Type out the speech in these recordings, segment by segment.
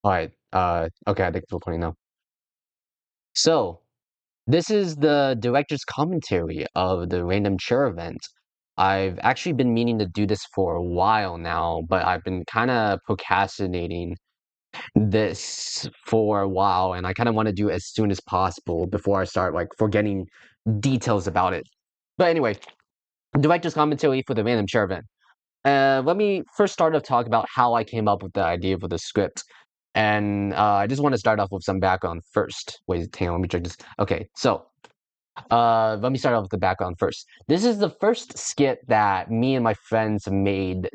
Alright, okay, I think it's recording now. So, this is the director's commentary of the Random Chair event. I've actually been meaning to do this for a while now, but I've been kind of procrastinating this for a while, and I kind of want to do it as soon as possible before I start like forgetting details about it. But anyway, director's commentary for the Random Chair event. Let me first start off talk about how I came up with the idea for the script. And I just want to start off with some background first. Wait, hang on, let me check this. Okay, so let me start off with the background first. This is the first skit that me and my friends made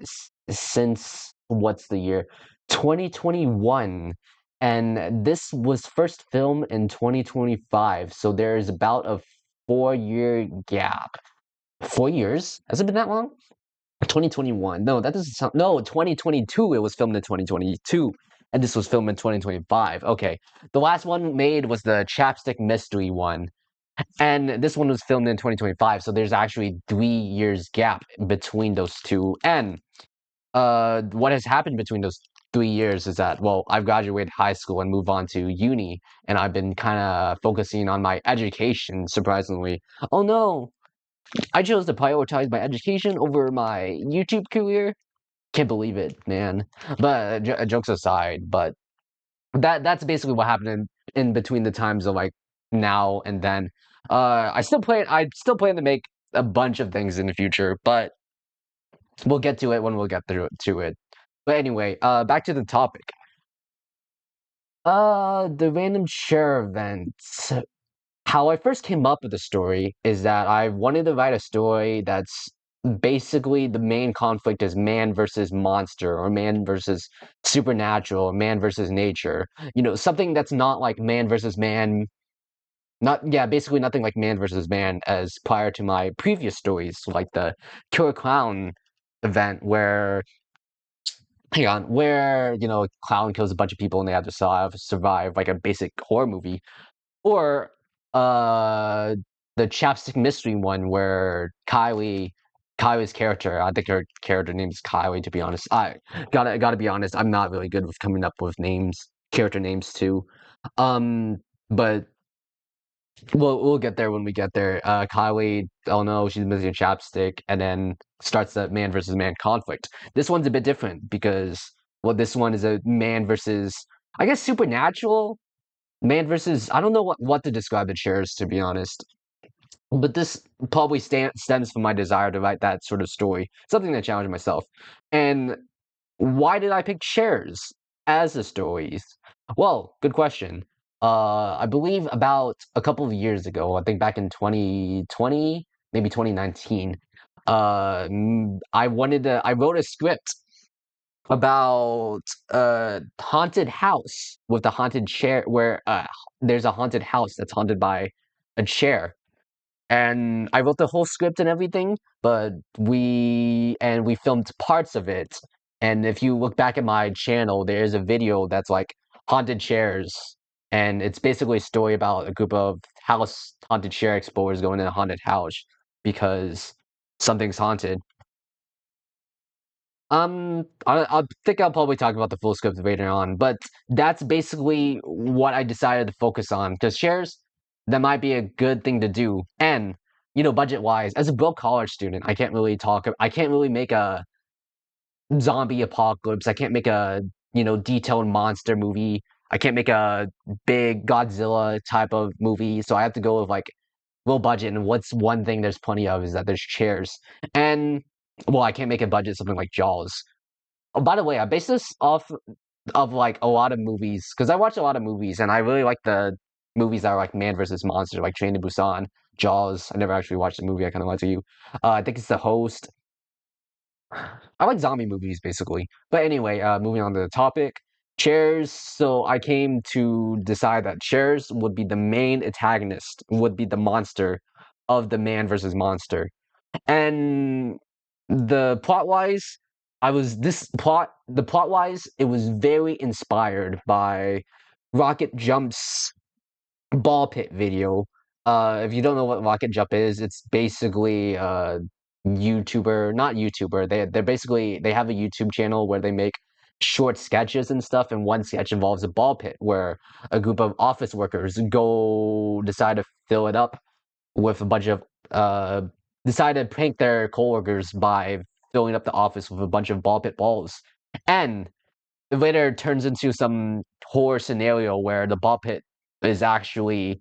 since what's the year? 2021. And this was first filmed in 2025. So there's about a 4 year gap. 4 years? Has it been that long? 2021. No, that doesn't sound. No, 2022. It was filmed in 2022, and this was filmed in 2025. Okay, the last one made was the chapstick mystery one, and this one was filmed in 2025. So there's actually 3 years gap between those two. And what has happened between those 3 years is that, well, I've graduated high school and moved on to uni, and I've been kind of focusing on my education. Surprisingly, oh no, I chose to prioritize my education over my YouTube career. Can't believe it, man. But jokes aside, but that's basically what happened in between the times of like now and then. I still plan to make a bunch of things in the future, but we'll get to it when we'll get through to it. But anyway, back to the topic. The random share event. How I first came up with the story is that I wanted to write a story that's basically the main conflict is man versus monster or man versus supernatural or man versus nature. You know, something that's not like man versus man, not yeah, basically nothing like man versus man as prior to my previous stories, like the Killer Clown event where hang on, where a clown kills a bunch of people and they have to survive like a basic horror movie. Or uh the chapstick mystery one where Kylie's character, I think her character name is Kylie, to be honest. I gotta be honest, I'm not really good with coming up with names, character names too. Um but we'll get there when we get there. Kylie, oh no, she's missing a chapstick, and then starts the man versus man conflict. This one's a bit different because well, this one is a man versus I guess supernatural man versus I don't know what to describe the chairs, to be honest. But this probably stems from my desire to write that sort of story, something that challenged myself. And why did I pick chairs as the stories? Well, good question. I believe about a couple of years ago, I think back in 2020, maybe 2019, I wrote a script about a haunted house with a haunted chair where there's a haunted house that's haunted by a chair. And I wrote the whole script and everything, but we filmed parts of it. And if you look back at my channel, there is a video that's like haunted chairs. And it's basically a story about a group of house haunted chair explorers going in a haunted house because something's haunted. I think I'll probably talk about the full script later on, but that's basically what I decided to focus on because shares that might be a good thing to do, and budget wise, as a broke college student, I can't really make a zombie apocalypse. I can't make a detailed monster movie. I can't make a big Godzilla type of movie, so I have to go with like low budget. And what's one thing there's plenty of is that there's chairs, and well, I can't make a budget something like Jaws. Oh, by the way, I based this off of like a lot of movies because I watch a lot of movies and I really like the movies that are like man versus monster, like Train to Busan, Jaws. I never actually watched the movie. I kind of like to you. I think it's The Host. I like zombie movies basically. But anyway, moving on to the topic. Chairs. So I came to decide that Chairs would be the main antagonist, would be the monster of the man versus monster. And the plot wise, the plot wise, it was very inspired by Rocket Jump's ball pit video. If you don't know what Rocket Jump is, it's basically YouTuber, not YouTuber. They have a YouTube channel where they make short sketches and stuff, and one sketch involves a ball pit where a group of office workers go decide to fill it up with a bunch of uh decide to prank their coworkers by filling up the office with a bunch of ball pit balls. And it later turns into some horror scenario where the ball pit is actually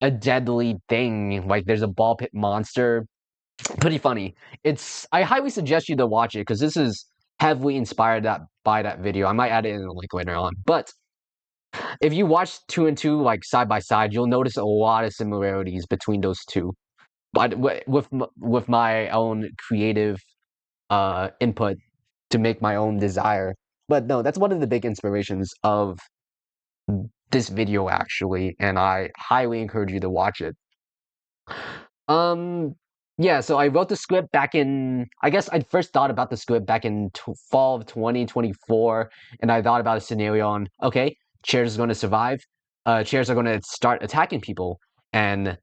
a deadly thing. Like there's a ball pit monster. Pretty funny. I highly suggest you to watch it because this is heavily inspired by that video. I might add it in a link later on. But if you watch two and two like side by side, you'll notice a lot of similarities between those two. But with my own creative input to make my own desire. But no, that's one of the big inspirations of this video actually, and I highly encourage you to watch it. Um, yeah, so I wrote the script back in, I guess I first thought about the script back in fall of 2024, and I thought about a scenario on, okay, chairs is going to survive, chairs are going to start attacking people, and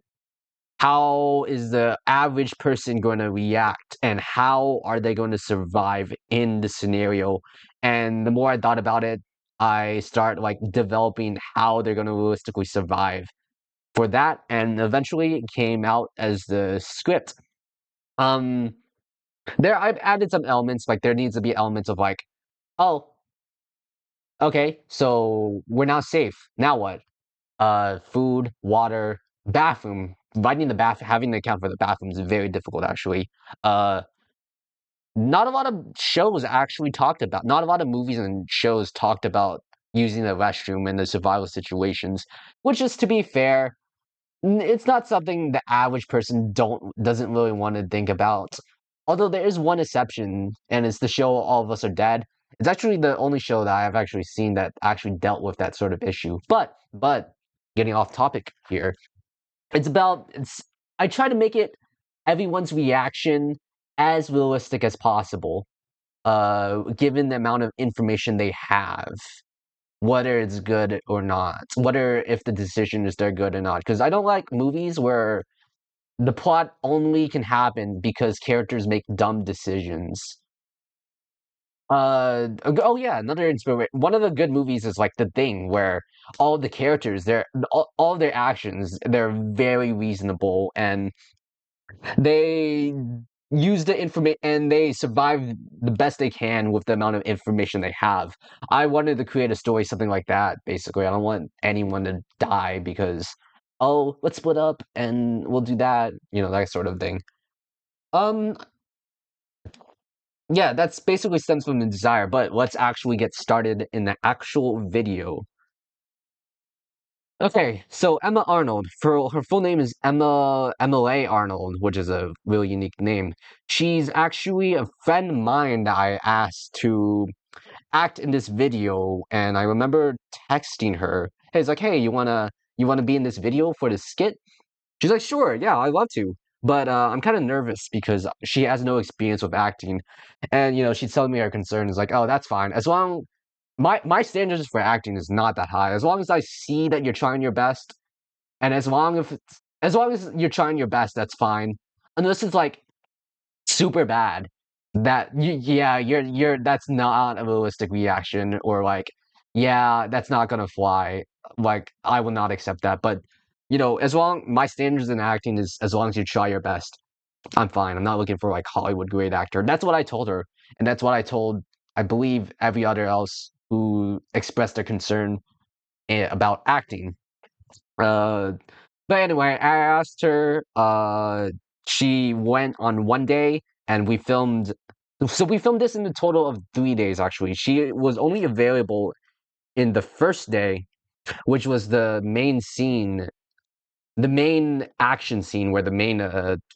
how is the average person going to react, and how are they going to survive in the scenario? And the more I thought about it, I start like developing how they're going to realistically survive for that, and eventually it came out as the script. Um, there I've added some elements, like there needs to be elements of like, oh, okay, so we're now safe. Now what? Food, water, bathroom. Finding the bath, having to account for the bathroom is very difficult actually. Uh, not a lot of shows actually talked about. Not a lot of movies and shows talked about using the restroom in the survival situations, which is to be fair, it's not something the average person doesn't really want to think about. Although there is one exception, and it's the show All of Us Are Dead. It's actually the only show that I've actually seen that actually dealt with that sort of issue. But getting off topic here, it's I try to make it everyone's reaction as realistic as possible, given the amount of information they have, whether it's good or not, whether if the decision is they're good or not. Because I don't like movies where the plot only can happen because characters make dumb decisions. Oh yeah, another inspiration. One of the good movies is like The Thing, where all the characters, all their actions, they're very reasonable, and they use the information and they survive the best they can with the amount of information they have. I wanted to create a story something like that, basically. I don't want anyone to die because, oh, let's split up and we'll do that, that sort of thing. Um, yeah, that's basically stems from the desire, but let's actually get started in the actual video. Okay, so Emma Arnold, for her full name is Emma Arnold, which is a really unique name. She's actually a friend of mine that I asked to act in this video, and I remember texting her. Hey, it's like, hey, you wanna be in this video for the skit? She's like, sure, yeah, I'd love to. But I'm kind of nervous because she has no experience with acting, and she's telling me her concern is like, oh, that's fine. As long my standards for acting is not that high. As long as I see that you're trying your best, and as long as you're trying your best, that's fine. Unless it's like super bad, yeah, you're that's not a realistic reaction, or like, yeah, that's not gonna fly. Like, I will not accept that. But as long my standards in acting is as long as you try your best, I'm fine. I'm not looking for like Hollywood grade actor. That's what I told her, and that's what I told, I believe, every other else who expressed their concern about acting. Uh, but anyway, I asked her. She went on one day, and we filmed. So we filmed this in a total of 3 days. Actually, she was only available in the first day, which was the main action scene where the main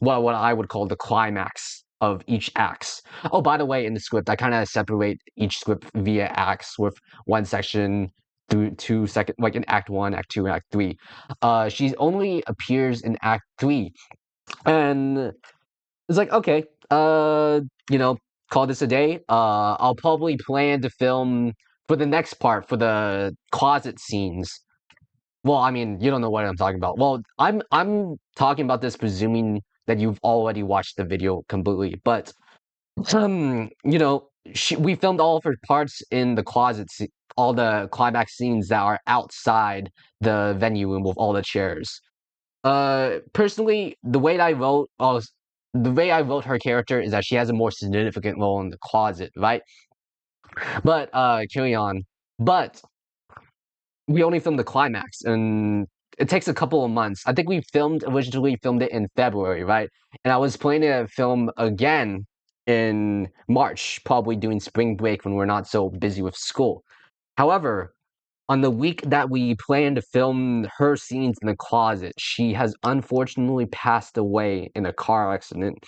well, what I would call the climax of each act. Oh, by the way, in the script, I kind of separate each script via acts, with one section through 2 second, like in Act 1, Act 2, Act 3. She only appears in Act 3, and it's like, okay, you know, call this a day. I'll probably plan to film for the next part, for the closet scenes. Well, I mean, you don't know what I'm talking about. Well, I'm talking about this presuming that you've already watched the video completely. But you know, we filmed all of her parts in the closet, all the climax scenes that are outside the venue room with all the chairs. Personally, the way I wrote her character is that she has a more significant role in the closet, right? But carry on. But we only filmed the climax, and it takes a couple of months. I think we originally filmed it in February, right? And I was planning to film again in March, probably doing spring break when we're not so busy with school. However, on the week that we planned to film her scenes in the closet, she has unfortunately passed away in a car accident.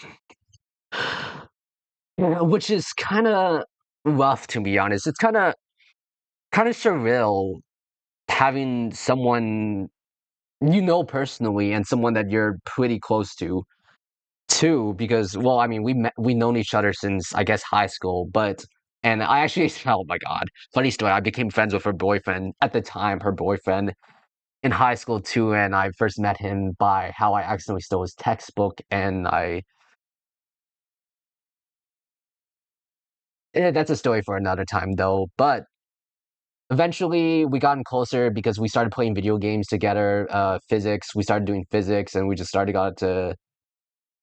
Yeah, which is kind of rough, to be honest. It's kind of surreal having someone you know personally and someone that you're pretty close to too, because well, I mean, we known each other since I guess high school, but and I actually oh my god, funny story. I became friends with her boyfriend at the time, her boyfriend in high school too, and I first met him by how I accidentally stole his textbook, and that's a story for another time though. But eventually, we gotten closer because we started playing video games together. Physics, we started doing physics, and we just started got to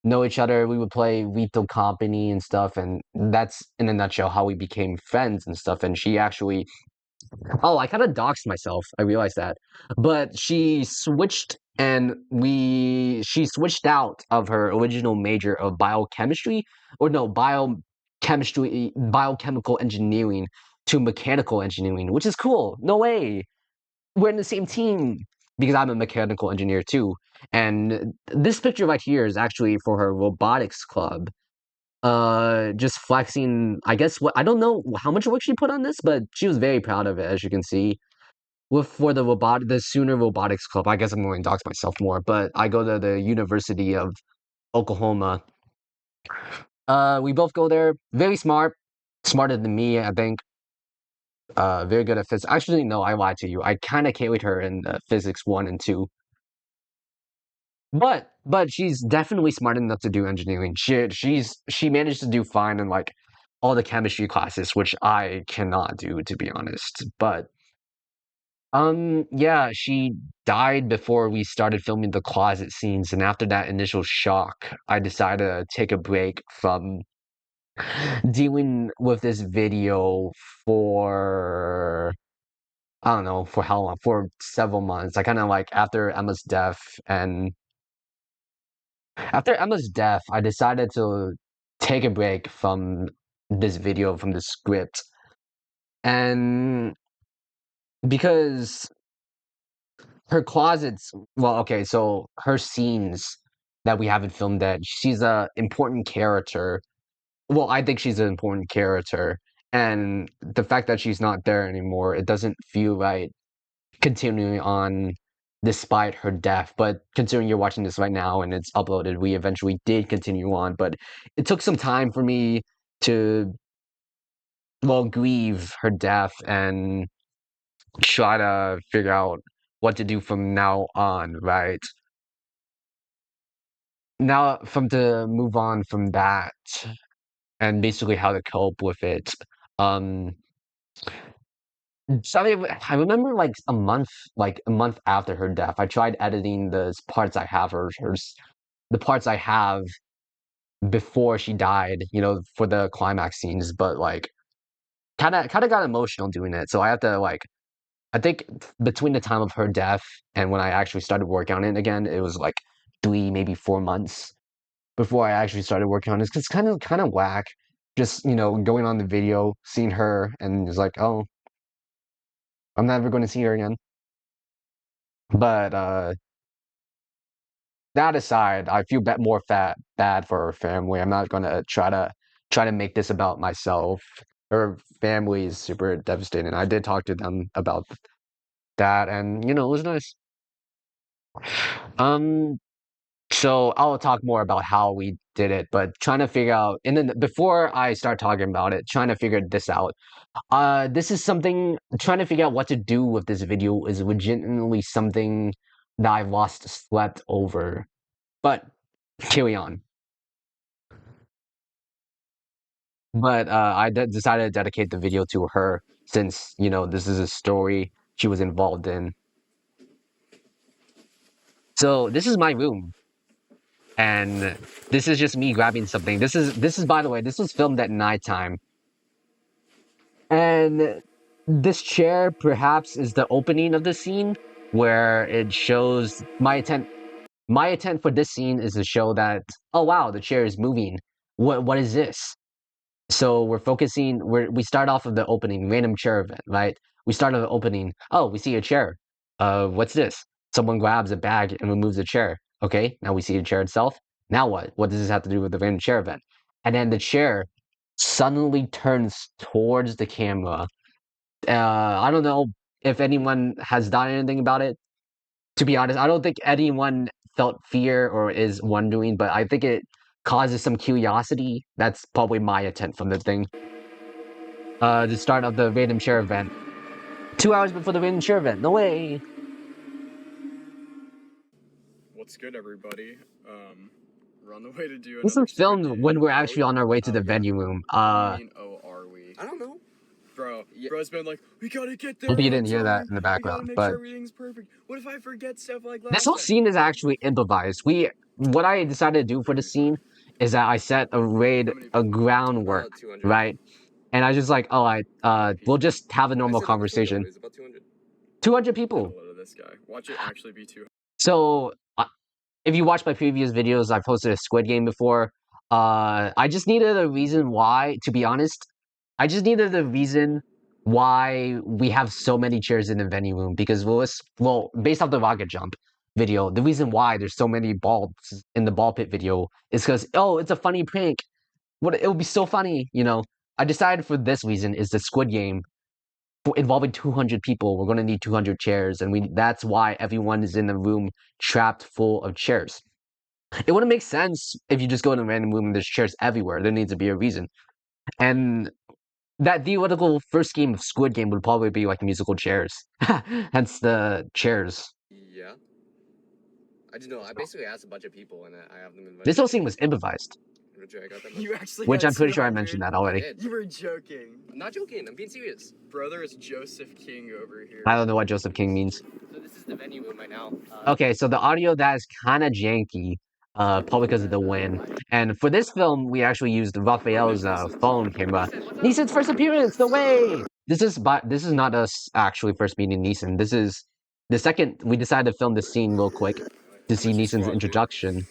know each other. We would play Lethal Company and stuff, and that's in a nutshell how we became friends and stuff. And she actually, oh, I kind of doxed myself. I realized that, but she switched out of her original major of biochemistry, or no, biochemical engineering to mechanical engineering, which is cool. No way, we're in the same team because I'm a mechanical engineer too. And this picture right here is actually for her robotics club. Just flexing. I guess what I don't know how much work she put on this, but she was very proud of it, as you can see. With for the Sooner Robotics Club. I guess I'm going to dox myself more, but I go to the University of Oklahoma. We both go there. Very smart, smarter than me, I think. Very good at physics. Actually, no, I lied to you. I kind of carried her in physics 1 and 2. But she's definitely smart enough to do engineering. She managed to do fine in like all the chemistry classes, which I cannot do to be honest. But yeah, she died before we started filming the closet scenes, and after that initial shock, I decided to take a break from dealing with this video for I don't know for how long, for several months. I kind of like after Emma's death, I decided to take a break from this video, from the script. And because her closets, well, okay, so her scenes that we haven't filmed that she's a important character. Well, I think she's an important character. And the fact that she's not there anymore, it doesn't feel right continuing on despite her death. But considering you're watching this right now and it's uploaded, we eventually did continue on. But it took some time for me to, well, grieve her death and try to figure out what to do from now on, right? Now, from to move on from that and basically how to cope with it. Um, so I remember like a month after her death, I tried editing the parts I have the parts I have before she died, for the climax scenes, but like kind of got emotional doing it. So I have to like I think between the time of her death and when I actually started working on it again, it was like 3, maybe 4 months before I actually started working on this. 'Cause it's kind of whack. Just going on the video, seeing her, and it's like, oh, I'm never going to see her again. But that aside, I feel more bad for her family. I'm not gonna try to make this about myself. Her family is super devastating. I did talk to them about that, and it was nice. Um, so I'll talk more about how we did it, but trying to figure out, and then before I start talking about it, trying to figure this out. This is something trying to figure out what to do with this video is legitimately something that I've lost slept over. But carry on. but decided to dedicate the video to her since, you know, this is a story she was involved in. So this is my room, and this is just me grabbing something. This is by the way, this was filmed at nighttime. And this chair perhaps is the opening of the scene where it shows my intent for this scene is to show that, oh wow, the chair is moving. What is this? So we start off of the opening, random chair event, right? We start on the opening. Oh, we see a chair. What's this? Someone grabs a bag and removes the chair. Okay, now we see the chair itself. Now what? What does this have to do with the random chair event? And then the chair suddenly turns towards the camera. I don't know if anyone has done anything about it. To be honest, I don't think anyone felt fear or is wondering, but I think it causes some curiosity. That's probably my intent from the thing. The start of the random share event. 2 hours before the random share event. No way. What's good, everybody? We're on the way to do This another was filmed Squid when Game. we're actually on our way to the Yeah. venue room. What do you mean, oh, are we? I don't know. Bro, bro's been like, we gotta get there Hope you on didn't hear that time. in the We background, gotta make but sure everything's perfect. What if I forget stuff like this last whole time? scene is actually improvised. What I decided to do for the scene is that I set a groundwork, 200. right? And I was just like, oh, we'll just have a I normal said over 200. conversation. It was about 200. 200 Get a people. load of this guy. Watch it actually be too. So, if you watch my previous videos, I posted a Squid Game before. I just needed a reason why, to be honest. I just needed a reason why we have so many chairs in the venue room because based off the rocket jump video, the reason why there's so many balls in the ball pit video is because, oh, it's a funny prank. It would be so funny, you know. I decided for this reason is the Squid Game involving 200 people. We're going to need 200 chairs, and that's why everyone is in a room trapped full of chairs. It wouldn't make sense if you just go in a random room and there's chairs everywhere. There needs to be a reason. And that theoretical first game of Squid Game would probably be like musical chairs. Hence the chairs. Yeah. I just know. I basically asked a bunch of people and I have them invited. This whole scene was improvised. Richard, I got that You actually which got I'm pretty sure I 200? mentioned that I already. did. You were joking. I'm not joking. I'm being serious. Brother is Joseph King over here. I don't know what Joseph King means. So this is the venue room right now. Okay, so the audio that is kind of janky, probably because of the wind. And for this film, we actually used Raphael's phone camera. Neeson's first appearance. No way. This is not us actually first meeting Neeson. This is the second we decided to film this scene real quick to see Neeson's introduction.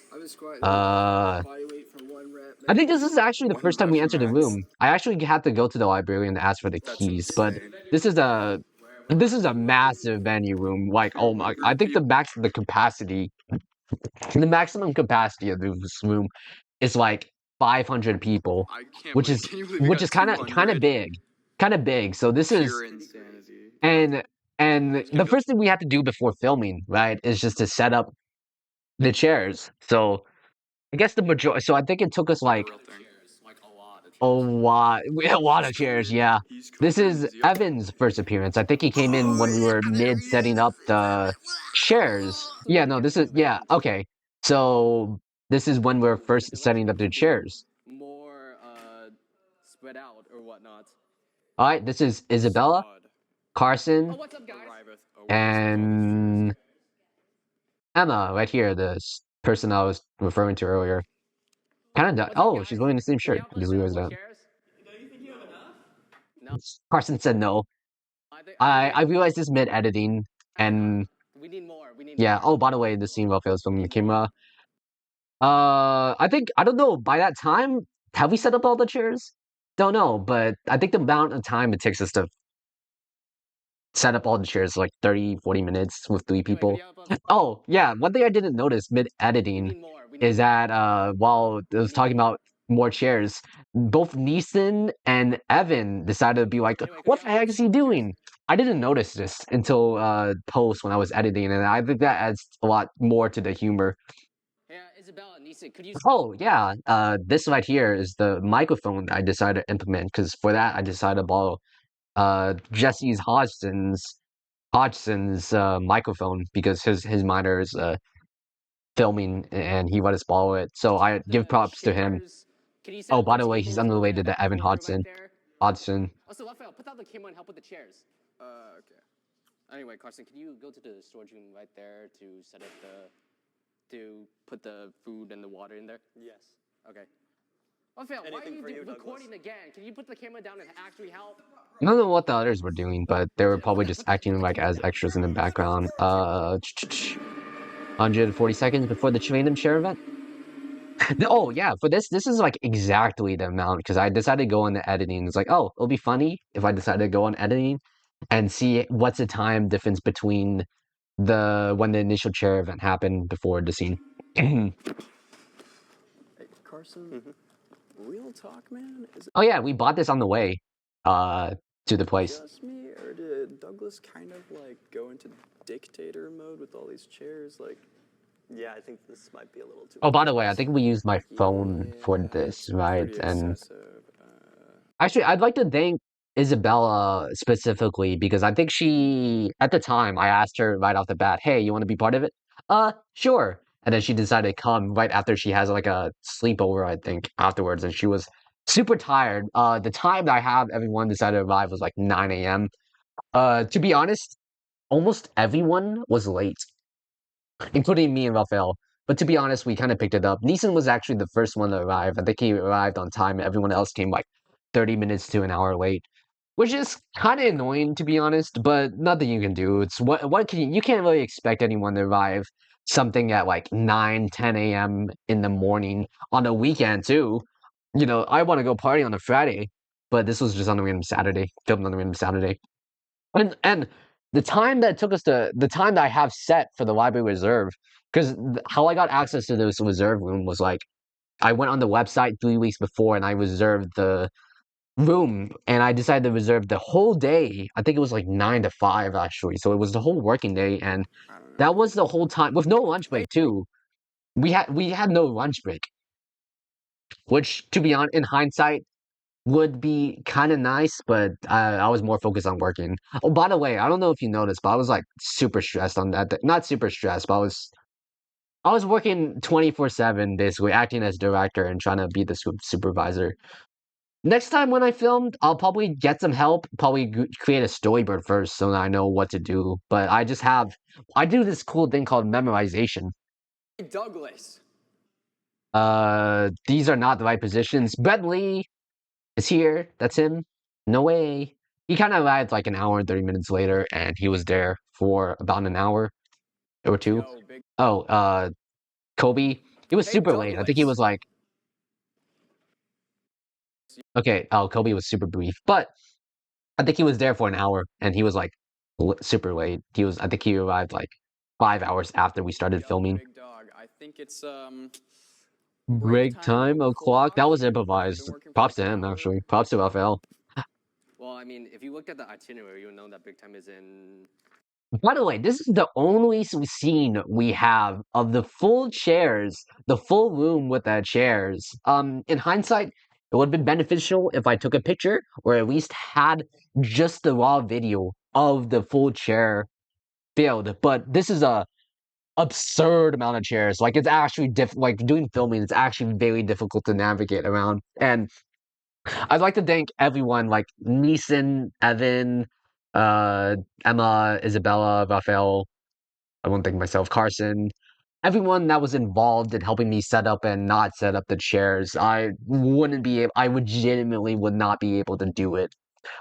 I think this is actually the first time we entered the room. I actually had to go to the library and ask for the keys, but this is a massive venue room. Like, oh my, I think the maximum capacity of this room is like 500 people, I can't which believe, is can you believe we got kind of 200? big, kind of big. So this is Pure insanity. and the first thing we have to do before filming, right, is just to set up the chairs. So I guess the majority. So I think it took us like Real thing. a lot, a lot of chairs. Yeah, this is Evan's first appearance. I think he came in when we were mid setting up the chairs. Yeah, no, this is okay. So this is when we're first setting up the chairs. More spread out or whatnot. All right, this is Isabella, Carson, What's up, guys? and Emma right here. Person I was referring to earlier. Kind of. Oh, she's wearing the same shirt. I just realized that. Carson said no. I realized this mid editing, and We need more. yeah. Oh, by the way, the scene Raphael was filming the camera. I think I don't know. By that time, have we set up all the chairs? Don't know, but I think the amount of time it takes us to set up all the chairs is like 30, 40 minutes with 3 people. Oh, yeah. One thing I didn't notice mid editing is that while I was talking about more chairs, both Neeson and Evan decided to be like, what the heck is he doing? I didn't notice this until post when I was editing, and I think that adds a lot more to the humor. Yeah, Isabella, Neeson, could you? Oh yeah, this right here is the microphone I decided to implement because for that I decided to borrow Jesse's Hodgson's microphone because his monitor is filming and he let us borrow it. So I give props to him. Can you set Oh, up the by the way, he's tables over unrelated at that to Evan corner right Hodgson. there? Hodgson. Also, Raphael, put down the camera and help with the chairs. Okay. Anyway, Carson, can you go to the storage room right there to set up to put the food and the water in there? Yes. Okay. Raphael, why are Anything for you you, recording Douglas? again? Can you put the camera down and actually help? I don't know what the others were doing, but they were probably just acting like camera as down. extras in the background. 140 seconds before the random share event. Oh yeah, for this is like exactly the amount because I decided to go on the editing. It's like, oh, it'll be funny if I decide to go on editing and see what's the time difference between when the initial chair event happened before the scene. Hey, Carson. Real talk, man. Is it Oh yeah, we bought this on the way to the place. just me, or did Douglas kind of like go into dictator mode with all these chairs? Like, Yeah, I think this might be a little too. Oh, by the way, I think we used my phone for yeah, this, it's right? pretty And excessive. actually, I'd like to thank Isabella specifically because I think she, at the time, I asked her right off the bat, "Hey, you want to be part of it?" Sure. And then she decided to come right after she has like a sleepover, I think, afterwards, and she was super tired. The time that I have everyone decided to arrive was like 9 a.m. To be honest, almost everyone was late, including me and Raphael. But to be honest, we kind of picked it up. Neeson was actually the first one to arrive. I think he arrived on time. Everyone else came like 30 minutes to an hour late, which is kind of annoying to be honest. But nothing you can do. It's what can you can't really expect anyone to arrive something at like 9, 10 a.m. in the morning on a weekend too. You know, I want to go party on a Friday, but this was just on a random Saturday, filmed on a random Saturday. And the time that took us to the time that I have set for the library reserve, because how I got access to this reserve room was like I went on the website 3 weeks before and I reserved the room and I decided to reserve the whole day. I think it was like 9 to 5 actually. So it was the whole working day and I don't know. that was the whole time with no lunch break too. We had no lunch break, which to be honest, in hindsight, would be kind of nice, but I was more focused on working. Oh, by the way, I don't know if you noticed, but I was like super stressed on that. Not super stressed, but I was working 24/7, basically acting as director and trying to be the supervisor. Next time when I filmed, I'll probably get some help. Probably create a storyboard first, so that I know what to do. But I do this cool thing called memorization. Douglas. These are not the right positions. Bentley is here. That's him. No way. He kind of arrived like an hour and 30 minutes later, and he was there for about an hour or two. Yo, big. Oh, Kobe. He was Hey, super late. I think he Douglas. was like, okay, oh, Kobe was super brief, but I think he was there for an hour, and he was like super late. I think he arrived like 5 hours after we started Yo, filming. big dog. I think it's Break time o'clock. That was improvised. Working for Props like to an him, hour. actually. Props to Raphael. Well, I mean, if you looked at the itinerary, you'll know that big time is in. By the way, this is the only scene we have of the full chairs, the full room with the chairs. In hindsight, it would have been beneficial if I took a picture or at least had just the raw video of the full chair field. But this is a absurd amount of chairs. Like it's actually like doing filming, it's actually very difficult to navigate around. And I'd like to thank everyone like Neeson, Evan, Emma, Isabella, Raphael. I won't thank myself, Carson. Everyone that was involved in helping me set up and not set up the chairs. I legitimatately would not be able to do it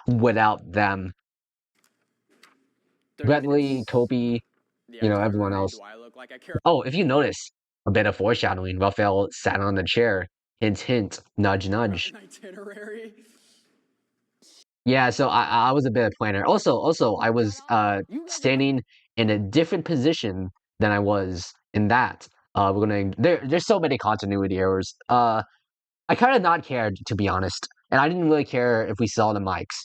without them. 30 Bentley, minutes. Kobe, The everyone itinerary. else. Do I look like I care? Oh, if you notice, a bit of foreshadowing. Raphael sat on the chair. Hint, hint, nudge, About nudge. an itinerary. Yeah, so I was a bit of planner. Also, I was standing in a different position than I was in that. There's so many continuity errors. I kind of not cared to be honest, and I didn't really care if we saw the mics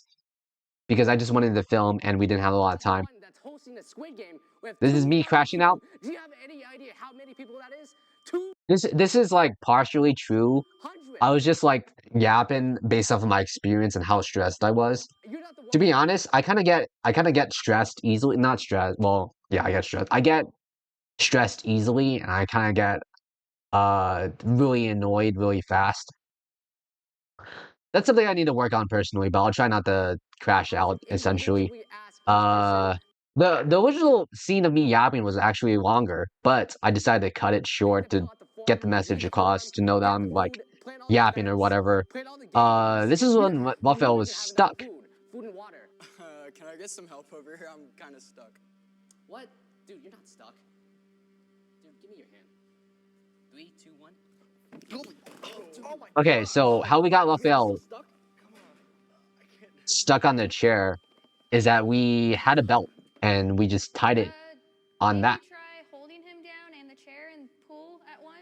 because I just wanted to film and we didn't have a lot of time. One that's hosting the Squid Game with This is me 200 crashing out. people. Do you have any idea how many people that is? 200. This is like partially true. I was just like yapping based off of my experience and how stressed I was. You're not the one. To be honest, I kind of get stressed easily. Not stressed. Well, yeah, I get stressed. I get stressed easily, and I kind of get really annoyed really fast. That's something I need to work on personally, but I'll try not to crash out, essentially. Uh, the original scene of me yapping was actually longer, but I decided to cut it short to get the message across, to know that I'm, like, yapping or whatever. This is when Raphael was stuck. Food and water. Can I get some help over here? I'm kind of stuck. What? Dude, you're not stuck. Dude, give me your hand. 3, 2, 1. Okay, so how we got Raphael Stuck? stuck on the chair is that we had a belt, and we just tied it on that. Maybe try holding him down and the chair and pull at once.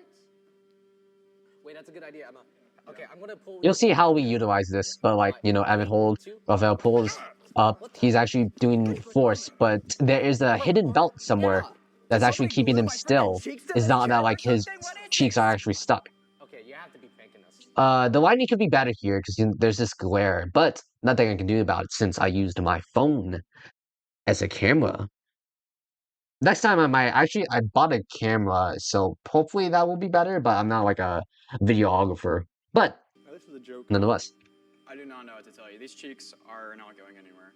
Wait, that's a good idea, Emma. Okay, I'm gonna pull. You'll see how we utilize this, but like, you know, Evan hold, Raphael pulls up, he's actually doing force, but there is a hidden belt somewhere that's actually keeping him still. It's not that like his cheeks are actually stuck. Okay, you have to be pranking us. The lighting could be better here because there's this glare, but nothing I can do about it since I used my phone as a camera. Next time I bought a camera, so hopefully that will be better, but I'm not like a videographer. But This is a joke. nonetheless. I do not know what to tell you. These cheeks are not going anywhere.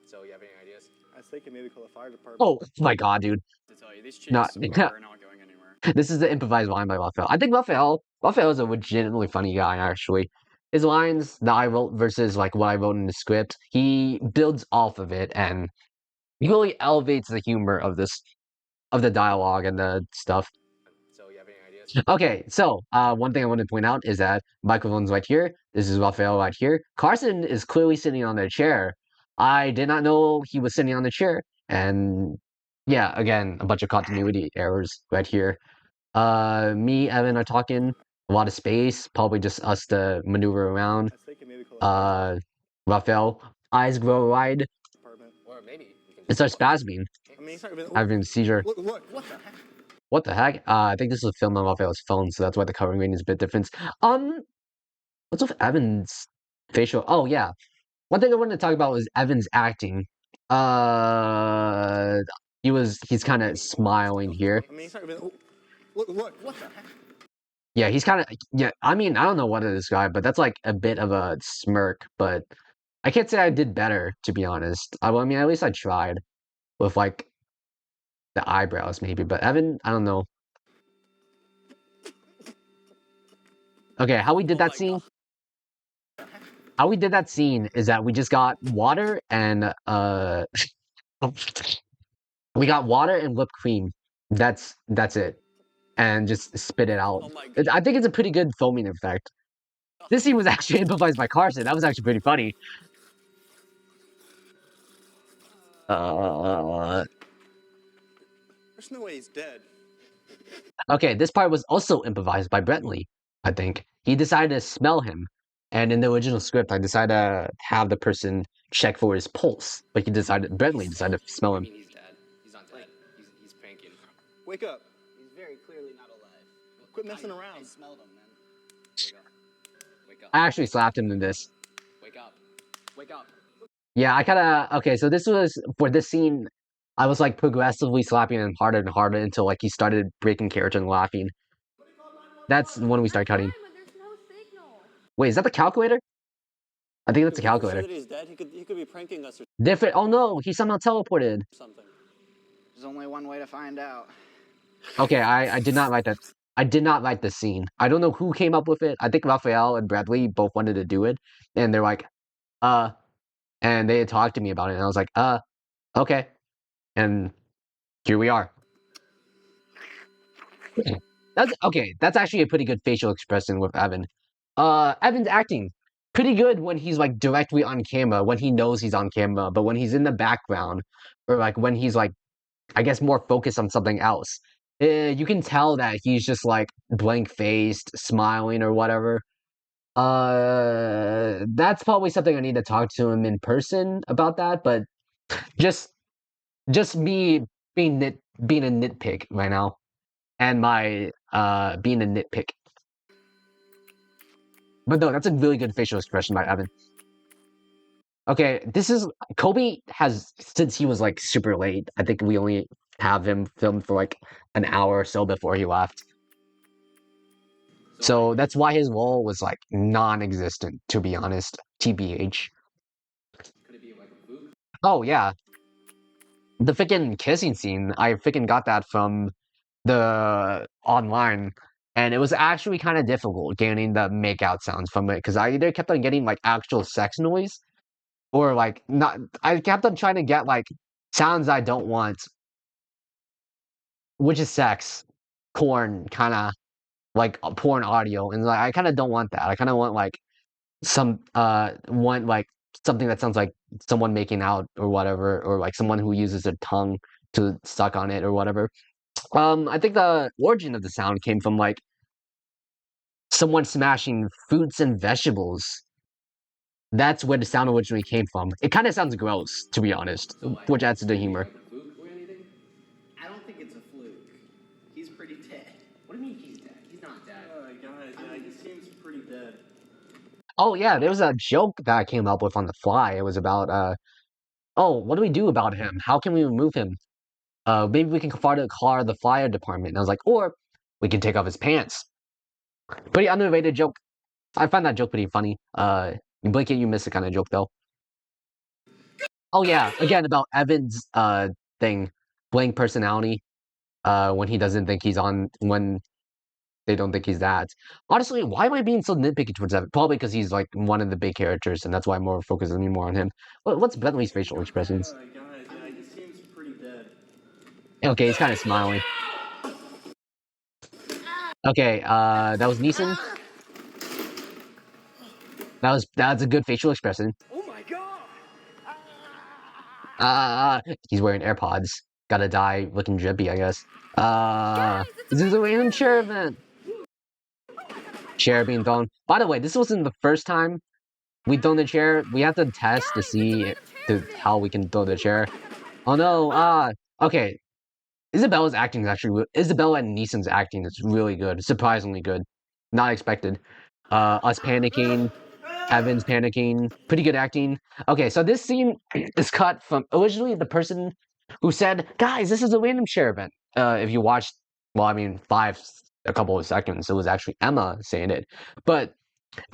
So, you have any ideas? I was thinking maybe call the fire department. Oh my god, dude. To tell you, these cheeks Not are not going anywhere. this is the improvised line by Raphael. I think Raphael is a legitimately funny guy, actually. His lines that I wrote versus like what I wrote in the script, he builds off of it and he really elevates the humor of the dialogue and the stuff. So, you have any ideas? Okay, so one thing I want to point out is that microphone's right here. This is Raphael right here. Carson is clearly sitting on the chair. I did not know he was sitting on the chair, and yeah, again, a bunch of continuity errors right here. Me, Evan are talking a lot of space, probably just us to maneuver around. I was thinking maybe call the fire Raphael, eyes grow wide department. Or maybe we can and start spasming, I mean, it's not even. having a seizure. Look! What the heck? What the heck? I think this was filmed on Raphael's phone, so that's why the coloring grading is a bit different. What's with Evan's facial? Oh yeah, one thing I wanted to talk about was Evan's acting. Uh, he's kind of smiling here. I mean, it's not even. Look! What the heck? Yeah, he's kind of yeah. I mean, I don't know what to describe, but that's like a bit of a smirk. But I can't say I did better, to be honest. I mean, at least I tried with like the eyebrows, maybe. But Evan, I don't know. Okay, how we did that scene? How we did that scene is that we just got water and we got water and whipped cream. That's it, and just spit it out. Oh my god. I think it's a pretty good foaming effect. This scene was actually improvised by Carson. That was actually pretty funny. There's no way he's dead. Okay, this part was also improvised by Brentley, I think. He decided to smell him. And in the original script, I decided to have the person check for his pulse. But Brentley decided to smell I him. mean, he's dead. He's not dead. He's pranking. Wake up. He's very clearly not alive. Quit messing I around. smelled him, man. Wake up. Wake up. I actually slapped him in this. Wake up. Wake up. Yeah, I kinda... Okay, so this was... For this scene, I was like progressively slapping him harder and harder until like he started breaking character and laughing. That's when we start cutting. I'm fine, but there's no signal. Wait, is that the calculator? I think that's the calculator. That he's dead. He could be pranking us or Different... Oh no, he somehow teleported. something. There's only one way to find out. Okay, I did not write that. I did not write the scene. I don't know who came up with it. I think Raphael and Bradley both wanted to do it, and they're like, and they had talked to me about it, and I was like, okay, and here we are. That's okay. That's actually a pretty good facial expression with Evan. Evan's acting pretty good when he's like directly on camera, when he knows he's on camera, but when he's in the background, or like when he's like, I guess, more focused on something else. You can tell that he's just like blank-faced, smiling or whatever. That's probably something I need to talk to him in person about that, but just me being a nitpick right now, and my being a nitpick. But no, that's a really good facial expression by Evan. Okay, this is Kobe has, since he was like super late. I think we only have him filmed for like an hour or so before he left. So that's why his role was like non-existent, to be honest. TBH. Oh yeah, the freaking kissing scene. I freaking got that from the online, and it was actually kind of difficult getting the makeout sounds from it because I either kept on getting like actual sex noise or like not. I kept on trying to get like sounds I don't want, which is sex, porn, kind of like porn audio, and like I kind of don't want that. I kind of want like some want like something that sounds like someone making out or whatever, or like someone who uses their tongue to suck on it or whatever. I think the origin of the sound came from like someone smashing fruits and vegetables. That's where the sound originally came from. It kind of sounds gross, to be honest, which adds to the humor. I don't think it's a fluke. He's pretty dead. What do you mean he's dead? He's not dead. Guys, yeah, he seems pretty dead. Oh yeah, there was a joke that I came up with on the fly. It was about oh, what do we do about him? How can we remove him? Maybe we can call the fire department. And I was like, or we can take off his pants. Pretty underrated joke. I find that joke pretty funny. You blink it, you miss it kind of joke though. Oh yeah, again about Evan's thing, blank personality. When he doesn't think he's on, when they don't think he's that. Honestly, why am I being so nitpicky towards Evan? Probably because he's like one of the big characters, and that's why I'm more focusing me more on him. What's Bentley's facial expressions? Guys, yeah, he seems pretty dead. Okay, he's kind of smiling. Okay, that was Neeson. That's a good facial expression. Oh my god! He's wearing AirPods. Gotta die looking drippy, I guess. Guys, it's a This is a random random chair chair event. event. Chair being thrown. By the way, this wasn't the first time we thrown the chair. We have to test to Guys, it's a see random chair event. how we can throw the chair. Oh no, okay. Isabella's acting is actually Isabella and Neeson's acting is really good, surprisingly good, not expected. Us panicking, Evan's panicking, pretty good acting. Okay, so this scene is cut from originally the person who said, "Guys, this is a random share event." If you watched, well, I mean, a couple of seconds, it was actually Emma saying it, but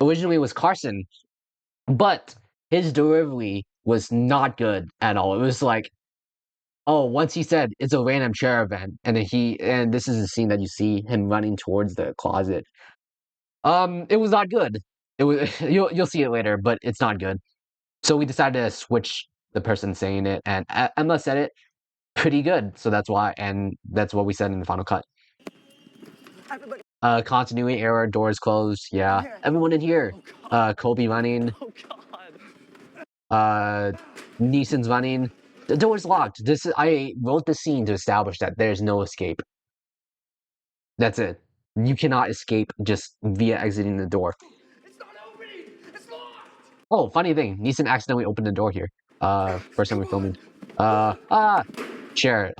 originally it was Carson, but his delivery was not good at all. It was like, oh, once he said it's a random chair event, and then and this is the scene that you see him running towards the closet. It was not good. It was you'll see it later, but it's not good. So we decided to switch the person saying it, and Emma said it pretty good. So that's why, and that's what we said in the final cut. Everybody. Continuity error, doors closed. Yeah, everyone in here. Kobe running. Oh god! Neeson's running. The door's locked. I wrote the scene to establish that there's no escape. That's it. You cannot escape just via exiting the door. It's not opening! It's locked! Oh, funny thing, Neeson accidentally opened the door here. First time we're filming. Sure.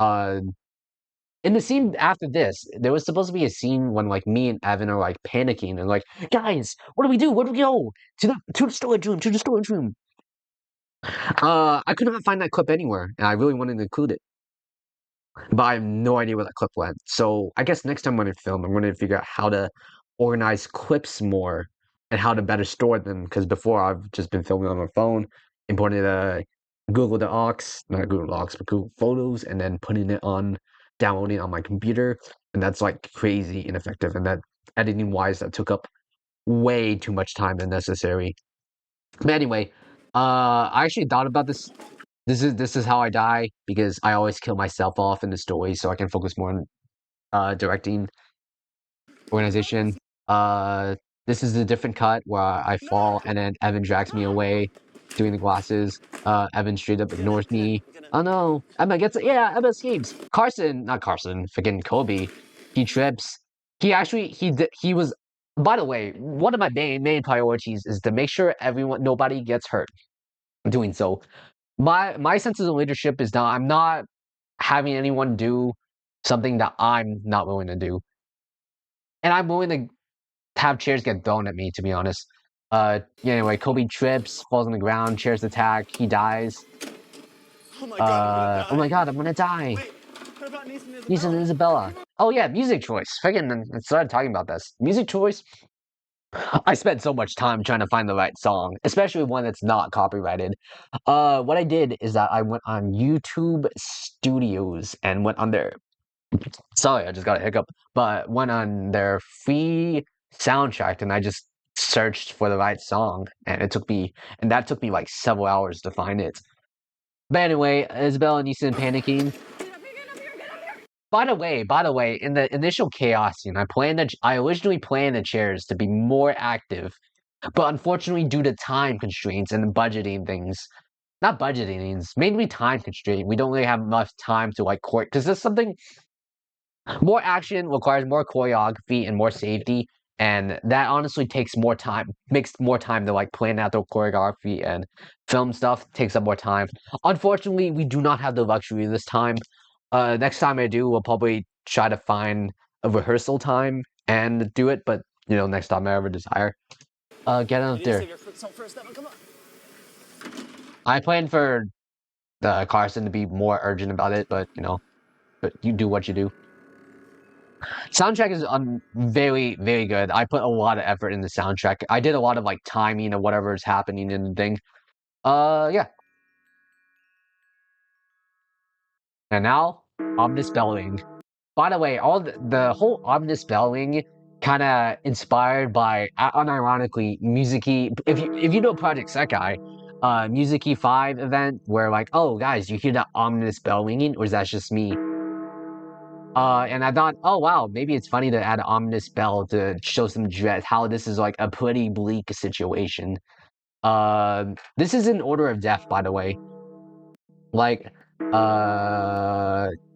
In the scene after this, there was supposed to be a scene when like me and Evan are like panicking and like, guys, what do we do? Where do we go? To the storage room, to the storage room. I could not find that clip anywhere, and I really wanted to include it. But I have no idea where that clip went. So I guess next time when I film, I'm going to figure out how to organize clips more and how to better store them. Because before I've just been filming on my phone, importing the Google Docs, not Google Docs, but Google Photos, and then downloading it on my computer. And that's like crazy ineffective. And that editing wise, that took up way too much time than necessary. But anyway, I actually thought about this. This is how I die because I always kill myself off in the story, so I can focus more on directing, organization. Uh, this is a different cut where I fall and then Evan drags me away, doing the glasses. Evan straight up ignores me. Oh no, Emma escapes. Not Carson, freaking Kobe. He trips. He was. By the way, one of my main priorities is to make sure nobody gets hurt. Doing so, my sense of leadership is that I'm not having anyone do something that I'm not willing to do, and I'm willing to have chairs get thrown at me. To be honest, yeah, anyway, Kobe trips, falls on the ground, chairs attack, he dies. Oh my god, I'm gonna die. Oh my god, I'm gonna die. Wait, about Neeson and Neeson and Isabella. Oh yeah, music choice. Freaking started talking about this. Music choice. I spent so much time trying to find the right song, especially one that's not copyrighted. What I did is that I went on YouTube Studios and went on their. Sorry, I just got a hiccup. But went on their free soundtrack and I just searched for the right song, and that took me like several hours to find it. But anyway, Isabella and Neeson panicking. By the way, in the initial chaos scene, I originally planned the chairs to be more active, but unfortunately, due to time constraints and budgeting things, not budgeting things, mainly time constraint, we don't really have enough time to like court because there's something more action requires more choreography and more safety, and that honestly takes more time, makes more time to like plan out the choreography and film stuff takes up more time. Unfortunately, we do not have the luxury this time. Next time I do, we'll probably try to find a rehearsal time and do it, but next time I ever desire. Get out there. your foot first, Evan. Come on. I plan for the Carson to be more urgent about it, but but you do what you do. Soundtrack is very, very good. I put a lot of effort in the soundtrack. I did a lot of like timing of whatever is happening in the thing. Yeah. And now, ominous bellowing. By the way, the whole ominous bellowing kind of inspired by, unironically, Musicy. If you know Project Sekai, Musicy 5 event where like, oh guys, you hear that ominous bell ringing, or is that just me? And I thought, oh wow, maybe it's funny to add an ominous bell to show some dread. How this is like a pretty bleak situation. This is in order of death, by the way. Like,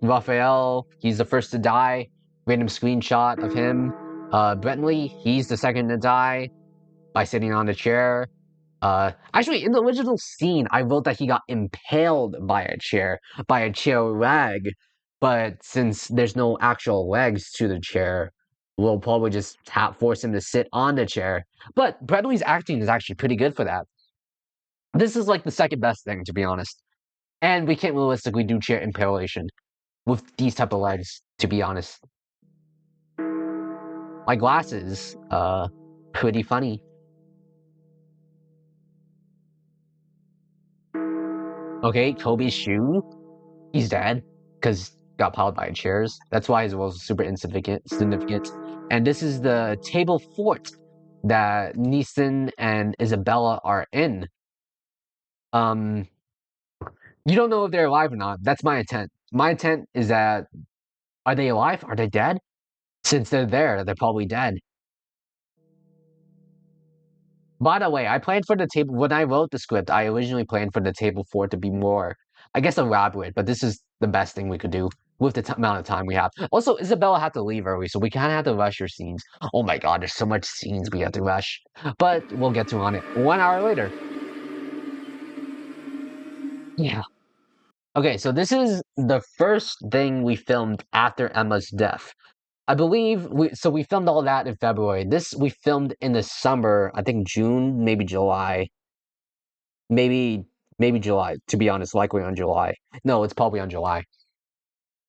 Raphael, he's the first to die. Random screenshot of him. Bentley, he's the second to die by sitting on the chair. Actually, in the original scene, I wrote that he got impaled by a chair leg. But since there's no actual legs to the chair, we'll probably just force him to sit on the chair. But Bradley's acting is actually pretty good for that. This is like the second best thing, to be honest. And we can't realistically do chair impalation with these type of legs, to be honest. My glasses, pretty funny. Okay, Kobe's shoe, he's dead because got piled by chairs. That's why his role is super significant. And this is the table fort that Neeson and Isabella are in. You don't know if they're alive or not. That's my intent. My intent is that, are they alive? Are they dead? Since they're there, they're probably dead. By the way, I planned for the table when I wrote the script. I originally planned for the table fort to be more, I guess, elaborate. But this is the best thing we could do with the amount of time we have. Also, Isabella had to leave early, so we kind of have to rush her scenes. Oh my god, there's so much scenes we have to rush. But we'll get to on it 1 hour later. Yeah. Okay, so this is the first thing we filmed after Emma's death. I believe we filmed all that in February. This we filmed in the summer, I think June, maybe July. Maybe July, to be honest, likely on July. No, it's probably on July.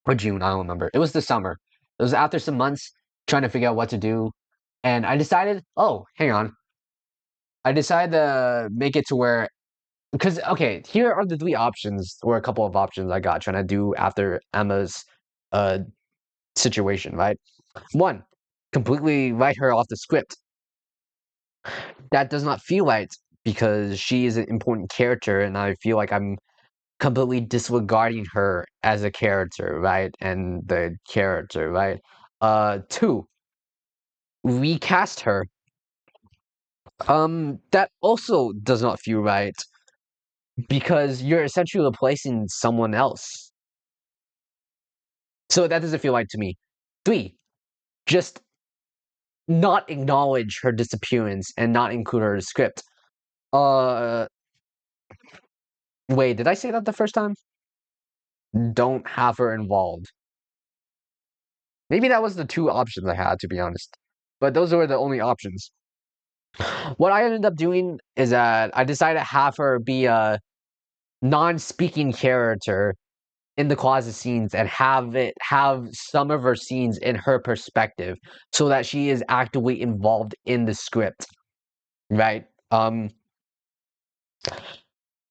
Or June, I don't remember. It was the summer. It was after some months trying to figure out what to do. And I decided, oh, hang on. I decided to make it to where, because, okay, here are the three options, or a couple of options I got trying to do after Emma's uh situation, right? One, completely write her off the script. That does not feel right because she is an important character and I feel like I'm completely disregarding her as a character, right? And the character, right? Two, recast her. That also does not feel right because you're essentially replacing someone else. So that doesn't feel right to me. Three, just not acknowledge her disappearance and not include her in the script. Uh, Wait, did I say that the first time? Don't have her involved. Maybe that was the two options I had, to be honest. But those were the only options. What I ended up doing is that I decided to have her be a non-speaking character in the closet scenes and have some of her scenes in her perspective so that she is actively involved in the script, right?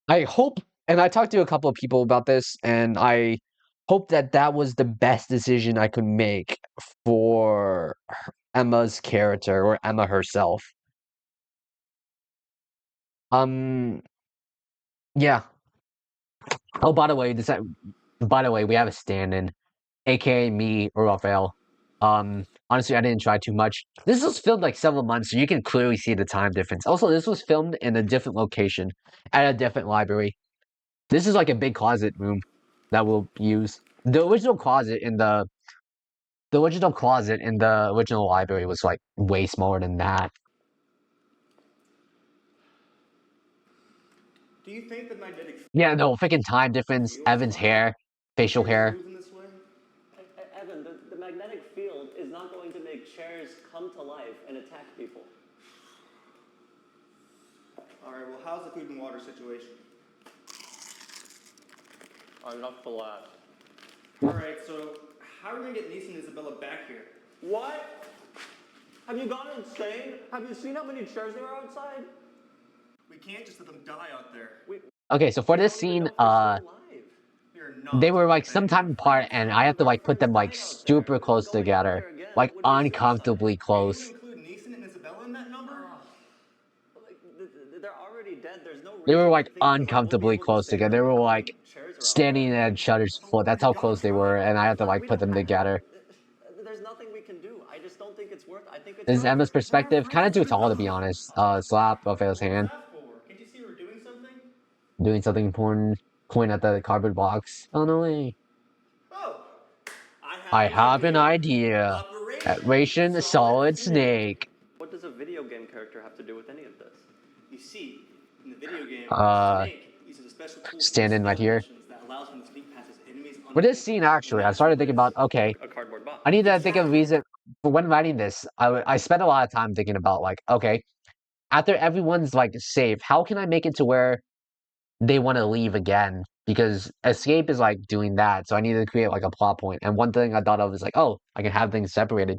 I hope, and I talked to a couple of people about this, and I hope that that was the best decision I could make for Emma's character or Emma herself. Um, yeah. Oh, by the way, we have a stand-in, aka me or Raphael. Honestly, I didn't try too much. This was filmed like several months, so you can clearly see the time difference. Also, this was filmed in a different location at a different library. This is like a big closet room that we'll use. The original closet in the original library was like way smaller than that. Do you think the magnetic Yeah, no, freaking time difference, field is Evan's allowing hair, facial chairs to hair. move in this way? Evan, the magnetic field is not going to make chairs come to life and attack people. All right, well, how's the food and water situation? Enough for last. All right, so how are we going to get Neeson and Isabella back here? What? Have you gone insane? Have you seen how many chairs there are outside? We can't just let them die out there. Okay, so for We this don't even know scene, if they're still alive. You're not they were like abandoned sometime apart, friends. and I have to like put them like super close Going out together, there again like would be suicide. uncomfortably And close. you include Neeson and Isabella in that number? Like, they're already dead. There's no They were reason like to think that, like, we'll be uncomfortably able to close stay together. there They were how like many chairs are out standing there. at Shutter's So foot. what That's have how you close they tried? were, and I had to like put them together. There's nothing we can do. I just don't think it's worth. I think it's. This is Emma's We're perspective. Kind of friends. too tall to be honest. Slap Raphael's What was hand, that for? Can't you see we're doing something? doing something important. Point at the cardboard box. Oh no way. Oh, I I have an have an idea. idea. Operation Ration Solid Snake. Snake. What does a video game character have to do with any of this? You see, in the video game, Uh, Snake uses a special tool stand in right stealth here. missions that allows him to sneak past his enemies For this scene, unattended, no actually, I matter started who it thinking is. about, okay, A cardboard box. I need to think of a Exactly. reason for when writing this. I spent a lot of time thinking about like, okay, after everyone's like safe, how can I make it to where they want to leave again? Because escape is like doing that, so I needed to create like a plot point. And one thing I thought of is like, oh, I can have things separated.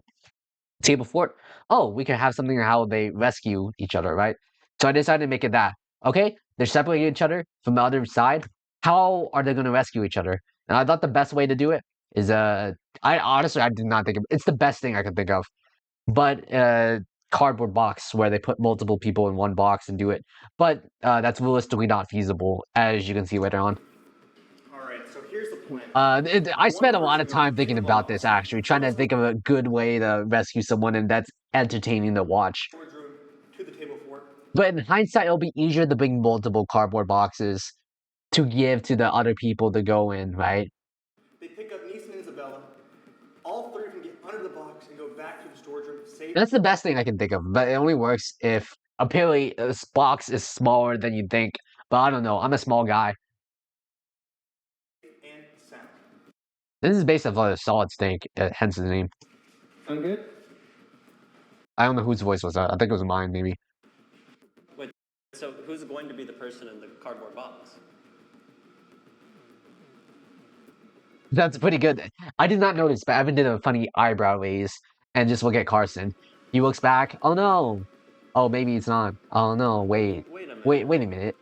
Table fort. Oh, we can have something how they rescue each other, right? So I decided to make it that. Okay, they're separating each other from the other side. How are they going to rescue each other? And I thought the best way to do it is I honestly I did not think of it's the best thing I could think of, but cardboard box where they put multiple people in one box and do it. But that's realistically not feasible, as you can see later on. All right, so here's the plan. I One spent a lot person of goes to time the thinking table about box, this actually, trying to think of a good way to rescue someone, and that's entertaining to watch. storage room to the table fort. But in hindsight, it'll be easier to bring multiple cardboard boxes to give to the other people to go in, right? They pick up Neeson and Isabella. All three of them get under the box and go back to the storage room, safe That's the best thing I can think of, but it only works if apparently this box is smaller than you think. But I don't know, I'm a small guy. and sound. This is based off a solid snake, hence the name. Sound good? I don't know whose voice was that. I think it was mine, maybe. Wait, so who's going to be the person in the cardboard box? That's pretty good. I did not notice, but Evan did a funny eyebrow raise and just look at Carson. He looks back. Oh no. Oh, maybe it's not. Oh no, wait. Wait a minute. Wait a minute.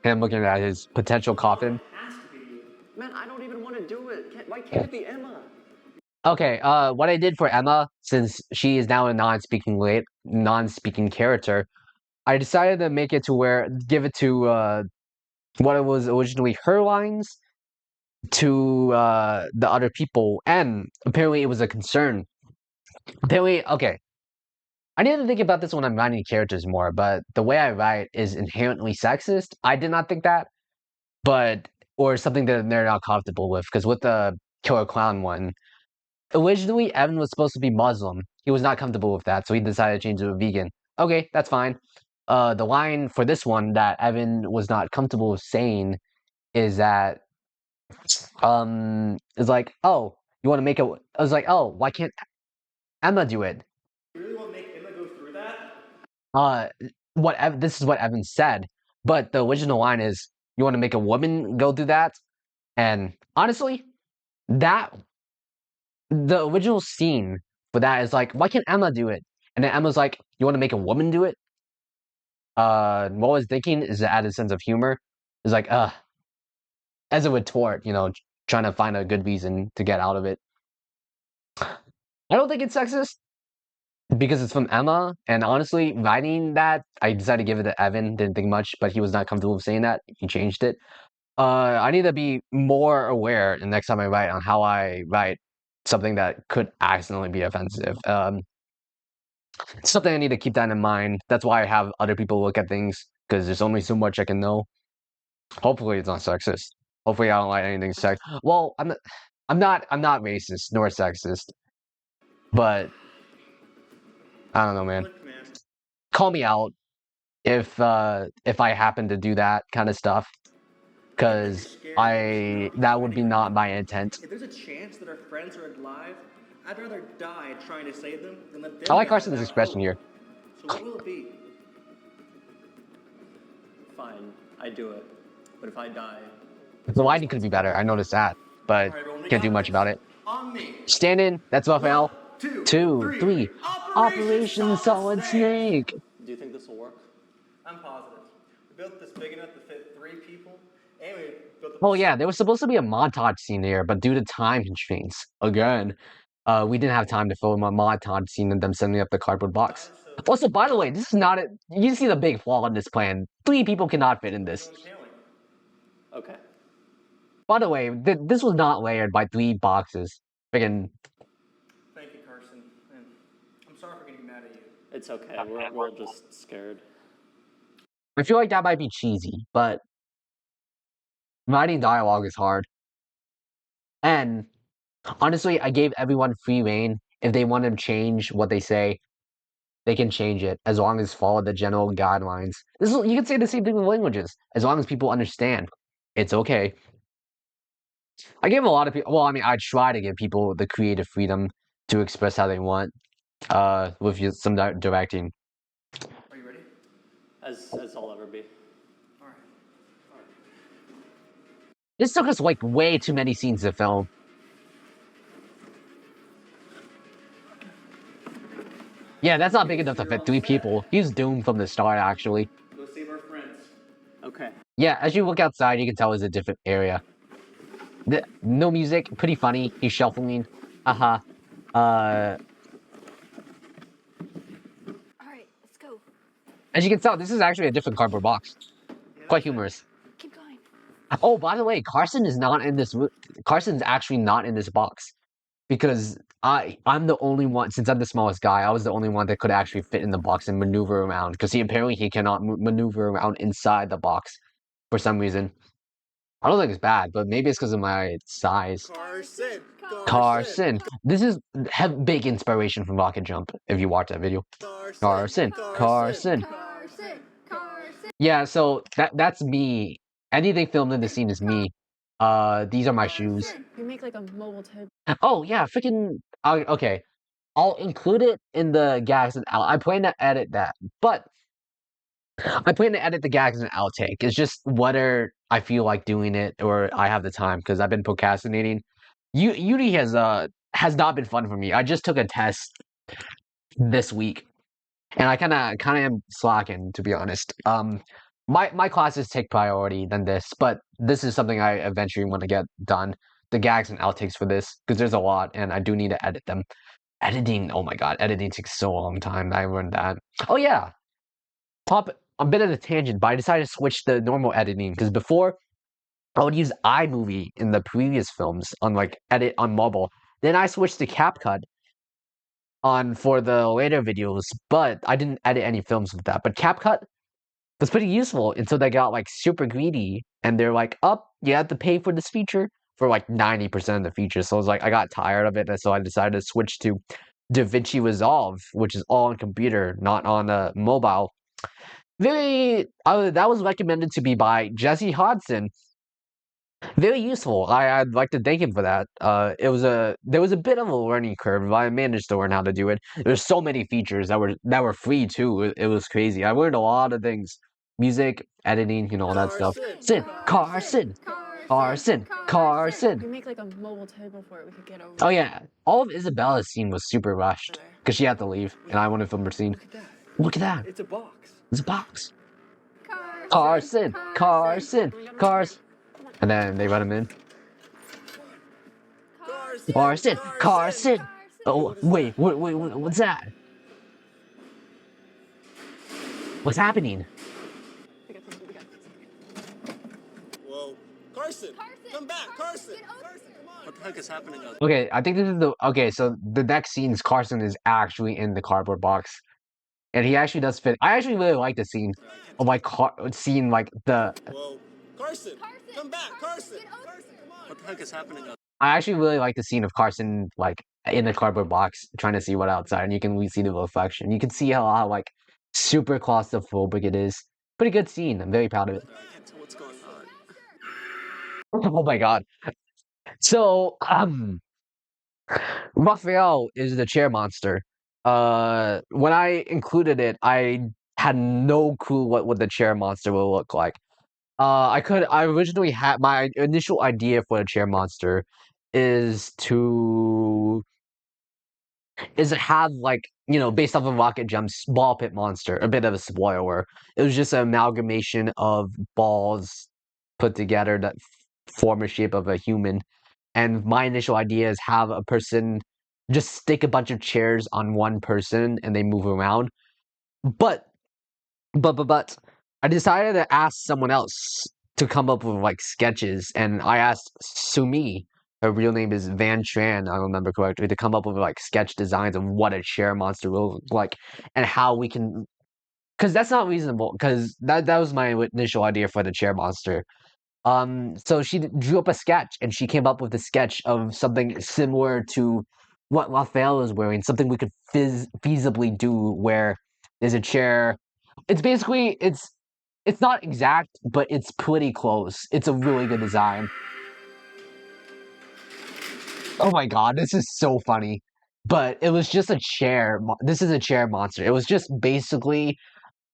Him looking at his potential coffin. Has to be you. Man, I don't even want to do it. Why can't it be Emma? Okay, what I did for Emma, since she is now a non-speaking character, I decided to make it to where give it to what it was originally her lines to the other people, and apparently it was a concern. Apparently, okay. I need to think about this when I'm writing characters more, but the way I write is inherently sexist. I did not think that, but or something that they're not comfortable with. Because with the Killer Clown one, originally Evan was supposed to be Muslim. He was not comfortable with that, so he decided to change to a vegan. Okay, that's fine. The line for this one that Evan was not comfortable with saying is that is like, oh, you want to make it? I was like, oh, why can't Emma do it? You really want to make Emma go through that? Uh, this is what Evan said, but the original line is, "You want to make a woman go do that?" And honestly, that the original scene for that is like, why can't Emma do it? And then Emma's like, you want to make a woman do it? What I was thinking is the added sense of humor. It's like, as a retort, trying to find a good reason to get out of it. I don't think it's sexist because it's from Emma. And honestly, writing that, I decided to give it to Evan. Didn't think much, but he was not comfortable with saying that. He changed it. I need to be more aware the next time I write on how I write something that could accidentally be offensive. It's something I need to keep that in mind. That's why I have other people look at things because there's only so much I can know. Hopefully, it's not sexist. Hopefully, I don't like anything sex. Well, I'm not racist nor sexist, but I don't know, man. Look, man. Call me out if I happen to do that kind of stuff, I get that you're because scared, but you should not be that would be fighting not it. my intent. If there's a chance that our friends are alive, I'd rather die trying to save them than let them I like die Carson's without expression hope. here. So what will it be? Fine, I do it. But if I die, The lighting could be better. I noticed that, but All right, everyone, we can't do got much this. about it. On me. Stand in. That's buff One, L. two, 2, three. 3. Operation Solid Snake. do you think this will work? I'm positive. We built this big enough to fit 3 people, and we built Oh yeah, there was supposed to be a montage scene here, but due to time constraints, again, we didn't have time to film a montage scene of them setting up the cardboard box. Also, by the way, this is not a. You see the big flaw in this plan. 3 people cannot fit in this. Okay. By the way, this was not layered by 3 boxes. Friggin'. Thank you, Carson. And I'm sorry for getting mad at you. It's okay. We're all just scared. I feel like that might be cheesy, but writing dialogue is hard. And honestly, I gave everyone free reign. If they want to change what they say, they can change it as long as follow the general guidelines. You can say the same thing with languages. As long as people understand, it's okay. I give a lot of people. Well, I mean, I try to give people the creative freedom to express how they want. With some directing. Are you ready? As I'll ever be. All right. This took us like way too many scenes to film. Yeah, that's not big enough to fit 3 people. He's doomed from the start, actually. Go save our friends. Okay. Yeah, as you look outside, you can tell it's a different area. No music, pretty funny. He's shuffling. Haha. All right, let's go. As you can tell, this is actually a different cardboard box. Quite humorous. Keep going. Oh, by the way, Carson is not in this. Carson's actually not in this box because I'm the only one. Since I'm the smallest guy, I was the only one that could actually fit in the box and maneuver around. Because he cannot maneuver around inside the box for some reason. I don't think it's bad, but maybe it's because of my size. Carson. This is big inspiration from Rocket Jump. If you watch that video. Carson. Carson. Yeah, so that's me. Anything filmed in the scene is me. These are my shoes. You make like a mobile tip. Oh yeah, freaking. Okay, I'll include it in the gags and out. I plan to edit that, but I plan to edit the gags and outtake. It's just whether I feel like doing it or I have the time because I've been procrastinating. Uni has not been fun for me. I just took a test this week, and I kind of am slacking to be honest. My classes take priority than this, but this is something I eventually want to get done. The gags and outtakes for this because there's a lot, and I do need to edit them. Editing, oh my god, editing takes so long time. I learned that. Oh yeah, pop a bit of a tangent, but I decided to switch to normal editing because before I would use iMovie in the previous films on like edit on mobile. Then I switched to CapCut on for the later videos, but I didn't edit any films with that. But CapCut was pretty useful until they got like super greedy and they're like, up, you have to pay for this feature for like 90% of the features. So I was like, I got tired of it, and so I decided to switch to DaVinci Resolve, which is all on computer, not on a mobile. That was recommended to me by Jesse Hodson. Very useful. I'd like to thank him for that. There was a bit of a learning curve, but I managed to learn how to do it. There's so many features that were free too. It was crazy. I learned a lot of things, music, editing, all that stuff. Carson. Carson, Carson. We make like a mobile table for it. We could get over. Oh yeah, all of Isabella's scene was super rushed because she had to leave, and I wanted to film her scene. Look at that. Look at that. It's a box. It's a box. Carson. Carson, Carson. And then they let him in. Carson, Carson. Oh wait, what's that? What's happening? Whoa. Carson! Come back, Carson! Get over here. What the heck is happening out Okay, I think this is the okay. So the next scene is Carson is actually in the cardboard box, and he actually does fit. I actually really like the scene of like seeing like the. Whoa. Carson! Come back, Carson! Get over here. What the heck is happening out I actually really like the scene of Carson like in the cardboard box trying to see what outside, and you can see the reflection. You can see how like super claustrophobic it is. Pretty good scene. I'm very proud of it. I can't tell what's going on. Oh my god. So Raphael is the chair monster. When I included it, I had no clue what the chair monster will look like. I originally had my initial idea for the chair monster is to have like, you know, based off of Rocket Jump's ball pit monster, a bit of a spoiler. It was just an amalgamation of balls put together that form a shape of a human. And my initial idea is have a person just stick a bunch of chairs on one person and they move around. But but I decided to ask someone else to come up with like sketches, and I asked Sumi, her real name is Van Tran, I remember correctly, to come up with like sketch designs of what a chair monster will look like and how we can. Because that's not reasonable. Because that was my initial idea for the chair monster. So she drew up a sketch, and she came up with a sketch of something similar to what Raphael is wearing, something we could feasibly do, where there's a chair. It's basically it's not exact, but it's pretty close. It's a really good design. Oh my god, this is so funny. But it was just a chair. This is a chair monster. It was just basically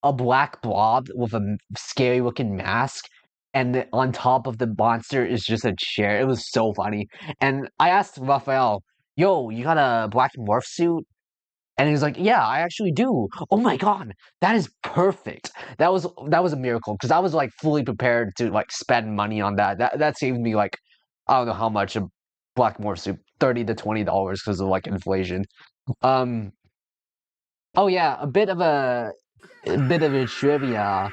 a black blob with a scary looking mask, and on top of the monster is just a chair. It was so funny. And I asked Raphael, yo, you got a black morph suit? And he's like, yeah, I actually do. Oh my god, that is perfect. That was a miracle, because I was like fully prepared to like spend money on that. That saved me like I don't know how much a black morph suit, $30 to $20 because of like inflation. Um oh yeah, a bit of a trivia.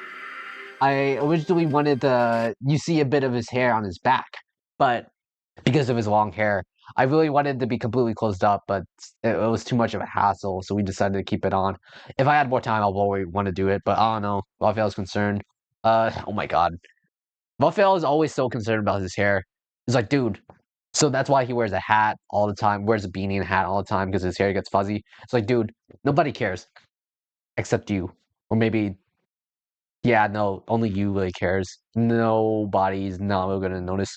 I originally wanted to you see a bit of his hair on his back, but because of his long hair, I really wanted it to be completely closed up, but it was too much of a hassle, so we decided to keep it on. If I had more time, I'll always want to do it, but I don't know. Raphael's concerned. Oh my god. Raphael is always so concerned about his hair. He's like, dude. So that's why he wears a hat all the time, wears a beanie and a hat all the time because his hair gets fuzzy. It's like, dude, nobody cares except you. Or maybe yeah, no, only you really cares. Nobody's not really gonna notice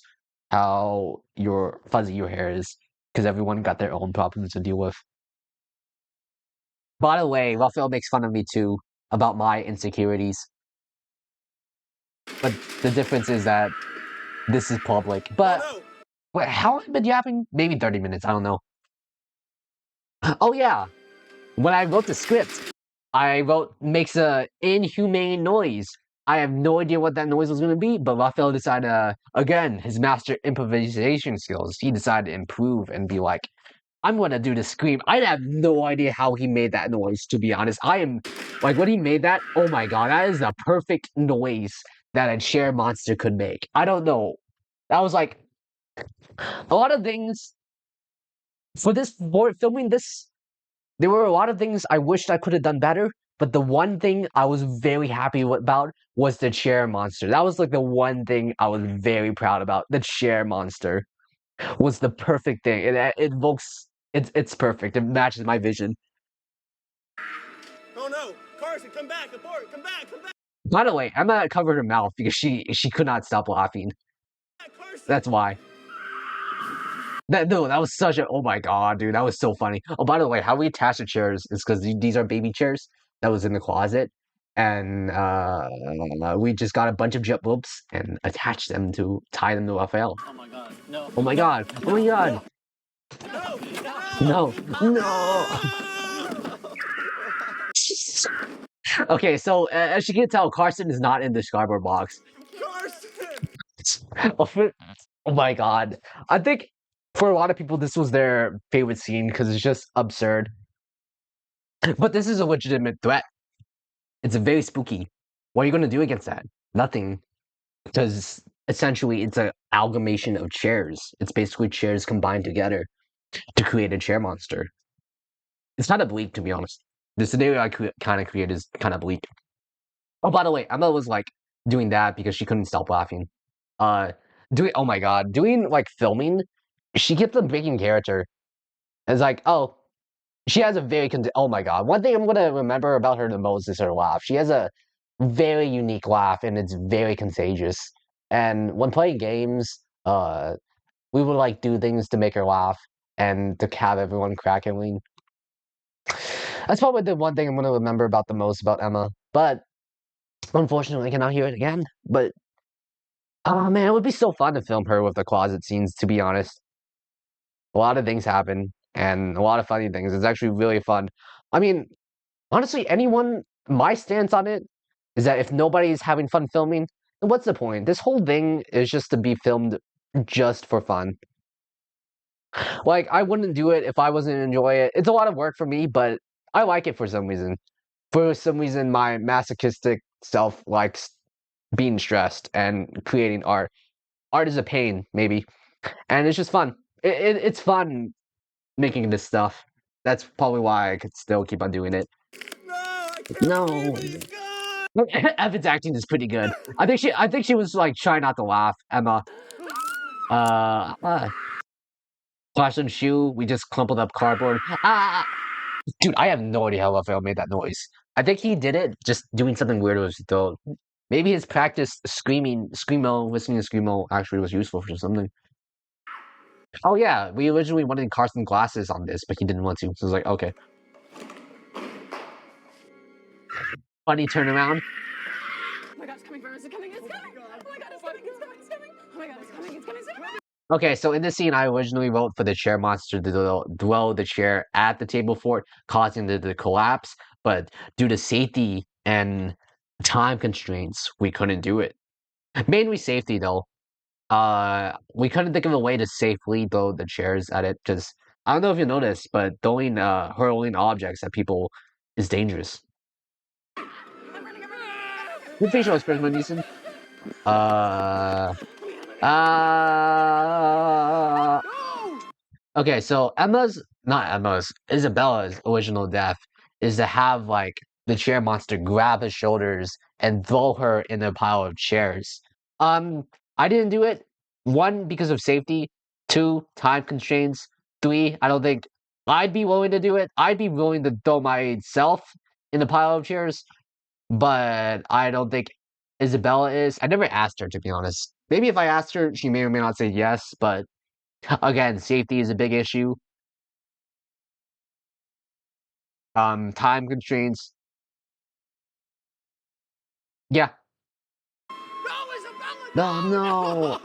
how fuzzy your hair is, because everyone got their own problems to deal with. By the way, Raphael makes fun of me too about my insecurities, but the difference is that this is public. But Oh wait, how long have I been yapping? Maybe 30 minutes, I don't know. Oh yeah, when I wrote the script, I wrote makes a inhumane noise. I have no idea what that noise was going to be, but Raphael decided, again, his master improvisation skills, he decided to improve and be like, I'm going to do the scream. I have no idea how he made that noise, to be honest. I am, like, when he made that, oh my god, that is the perfect noise that a chair monster could make. I don't know. That was like, a lot of things, for filming this, there were a lot of things I wished I could have done better, but the one thing I was very happy about was the chair monster. That was like the one thing I was very proud about. The chair monster was the perfect thing. It evokes it's perfect. It matches my vision. no! Carson, come back! Abort! Come back! Come back! By the way, Emma covered her mouth because she could not stop laughing. Carson! That's why. That was such a oh my god, dude, that was so funny. Oh, by the way, how we attach the chairs is because these are baby chairs that was in the closet. and we just got a bunch of jet ropes and attached them to tie them to Raphael. Oh my god. No. Oh my no, god! Oh my no, god! no, No! No! Okay, so as you can tell, Carson is not in the cardboard box. Carson! Oh my god! I think for a lot of people, this was their favorite scene because it's just absurd. But this is a legitimate threat. It's very spooky. What are you gonna do against that? Nothing. Because essentially it's an amalgamation of chairs. It's basically chairs combined together to create a chair monster. It's kind of bleak, to be honest. The scenario I kind of created is kind of bleak. Oh, by the way, Emma was like doing that because she couldn't stop laughing. Uh, doing oh my god, doing like filming, she kept on breaking character. It's like, oh, she has a very oh my god. One thing I'm gonna remember about her the most is her laugh. She has a very unique laugh and it's very contagious. And when playing games, we would like do things to make her laugh and to have everyone crackling. That's probably the one thing I'm gonna remember about the most about Emma. But unfortunately, I cannot hear it again. But oh man, it would be so fun to film her with the closet scenes. To be honest, a lot of things happen and a lot of funny things. It's actually really fun. I mean, honestly, anyone, my stance on it is that if nobody's having fun filming, then what's the point? This whole thing is just to be filmed just for fun. Like, I wouldn't do it if I wasn't enjoy it. It's a lot of work for me, but I like it for some reason. For some reason, my masochistic self likes being stressed and creating art. Art is a pain, maybe, and it's just fun. It's fun making this stuff. That's probably why I could still keep on doing it. No, I can't No, believe it. He's gone! Evan's acting is pretty good. I think she was like trying not to laugh. Emma, flash and shoe. We just crumpled up cardboard. Ah, dude, I have no idea how Raphael made that noise. I think he did it just doing something weird with his throat. Maybe his practice listening to screamo actually was useful for something. Oh yeah, we originally wanted Carson glasses on this, but he didn't want to. So I was like, okay. Funny turnaround. Oh my god, it's coming, Burns, it's coming, it's coming! Oh my god, it's coming, it's coming, it's coming! Oh my god, it's coming, it's coming, it's coming! Okay, so in this scene, I originally wrote for the chair monster to dwell the chair at the table fort, causing the collapse. But due to safety and time constraints, we couldn't do it. Mainly safety, though. We couldn't think of a way to safely throw the chairs at it because I don't know if you noticed, but throwing hurling objects at people is dangerous. Good facial expression, Mason. Uh, uh, okay, so Isabella's original death is to have like the chair monster grab his shoulders and throw her in a pile of chairs. Um, I didn't do it. One, because of safety. Two, time constraints. Three, I don't think I'd be willing to do it. I'd be willing to throw myself in the pile of chairs, but I don't think Isabella is. I never asked her, to be honest. Maybe if I asked her, she may or may not say yes, but again, safety is a big issue. Time constraints. Yeah. No, Isabella, No, no. no!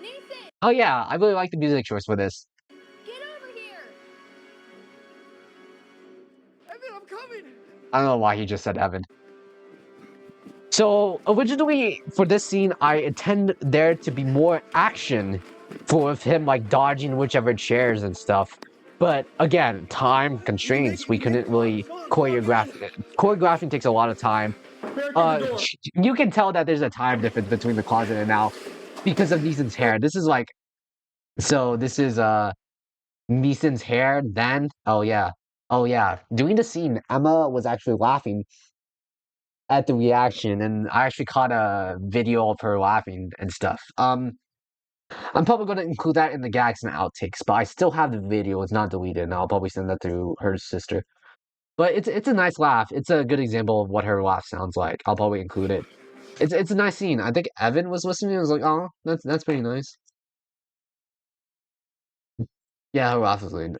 Nathan, Oh yeah, I really like the music choice for this. get over here. Evan, I'm coming! I don't know why he just said Evan. So originally for this scene, I intend there to be more action for him like dodging whichever chairs and stuff. But again, time constraints. We couldn't really choreograph it. Choreographing takes a lot of time. You can tell that there's a time difference between the closet and now because of Neeson's hair. This is like so this is Neeson's hair then. Oh yeah. Oh yeah. During the scene, Emma was actually laughing at the reaction, and I actually caught a video of her laughing and stuff. I'm probably gonna include that in the gags and outtakes, but I still have the video. It's not deleted, and I'll probably send that to her sister. But it's a nice laugh. It's a good example of what her laugh sounds like. I'll probably include it. It's a nice scene. I think Evan was listening and was like, "Oh, that's pretty nice." Yeah, her laugh is like,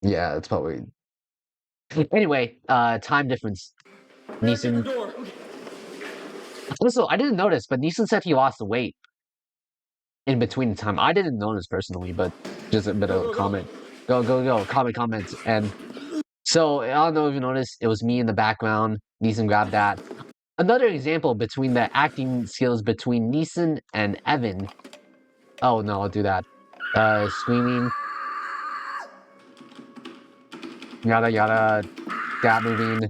yeah, it's probably Anyway, time difference. Barricade the Neeson. door. Also, I didn't notice, but Neeson said he lost weight in between the time. I didn't notice personally, but just a bit Go, of a go, go. comment. Go, go, go. Comments. And so I don't know if you noticed, it was me in the background. Neeson grabbed that. Another example between the acting skills between Neeson and Evan. Oh no, I'll do that. Screaming, yada yada, that moving.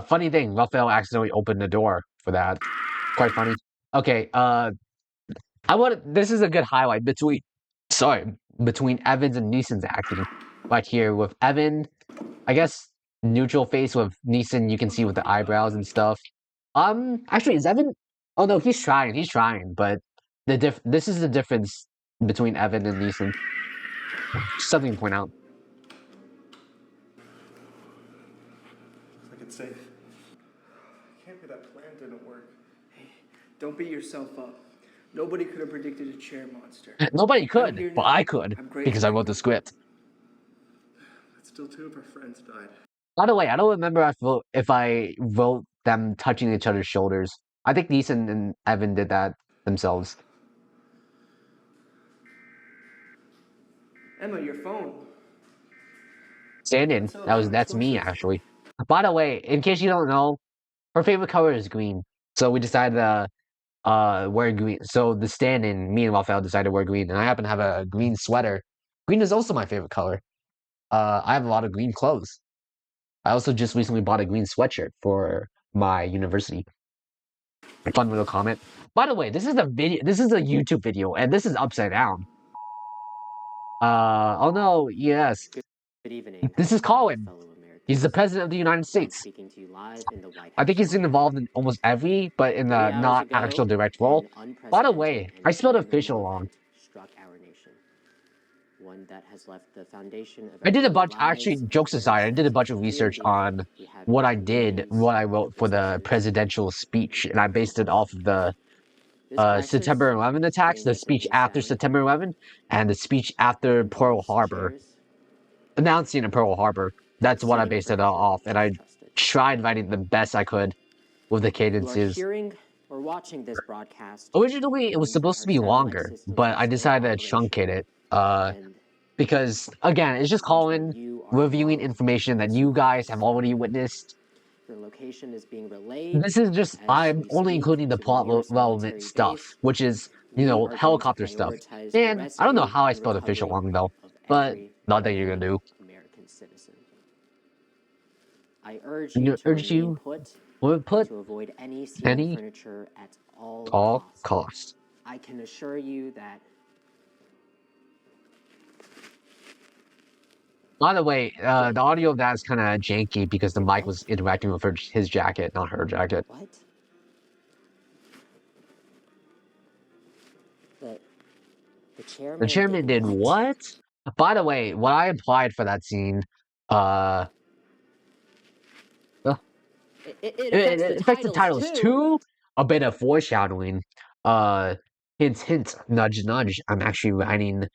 Funny thing, Raphael accidentally opened the door for that. Quite funny. Okay, this is a good highlight between Evans and Neeson's acting. Right here with Evan, I guess neutral face with Neeson, you can see with the eyebrows and stuff. Actually, is Evan? Oh no, he's trying, but this is the difference between Evan and Neeson. Something to point out. Looks like it's safe. Can't be that plan didn't work. Don't beat yourself up. Nobody could have predicted a chair monster. Nobody I'm could, here but now. I could I'm because grateful I for wrote the you. script. But still, two of our friends died. By the way, I don't remember if I wrote them touching each other's shoulders. I think Neeson and Evan did that themselves. Emma, your phone. Stand-in. What's up? What's That's me this? actually. By the way, in case you don't know, her favorite color is green. So we decided to wear green. So the stand-in, me and Raphael decided to wear green, and I happen to have a green sweater. Green is also my favorite color. I have a lot of green clothes. I also just recently bought a green sweatshirt for my university. Fun little comment. By the way, this is a video. This is a YouTube video, and this is upside down. Oh no, yes. Good evening, This is Colin. fellow Americans. He's the president of the United I'm States. speaking to you live in the White I House. think he's involved in almost every, but in 3 the hours not ago, actual direct role. an By the unprecedented way, and I spelled devastating official wrong. event struck our nation. One that has left the foundation of I our did a daily bunch, lives actually, jokes forever aside, I did a set bunch of in research jeopardy. on We have what I been did, millions what I of wrote for the resistance presidential speech, and I based it off of the This crisis September 11 is attacks, the bringing us a speech new after sound. September 11, and the speech It after Pearl involves Harbor, chairs, announcing in Pearl Harbor. That's what I sitting based it furniture off, and that I you trusted. tried writing the best I could with the You are cadences. hearing or watching this broadcast Originally, it was knowing that supposed our to be satellite longer, systems but are I still decided to truncate operational, it. and Because again, it's just that means that Colin you are reviewing among information that the you guys have survivors. already witnessed. Your location is being relayed This is just as I'm we only speak including the to the plot nearest relevant military stuff, base. which is We are going to helicopter stuff. prioritize the And I don't know rescue how I and spelled official recovery wrong though, of but every not that you're gonna remaining do. American citizen. I urge I'm you gonna to urge remain you put to and put to avoid any seating any furniture at all all costs. costs. I can assure you that By the way, the audio of that is kind of janky because the mic was interacting with his jacket, not her jacket. what? The the The chairman chairman did did what? what? By the way, what I implied for that scene, uh, It it affects the affects the titles titles too. too. A bit of foreshadowing. Uh, hint, nudge, nudge. I'm actually writing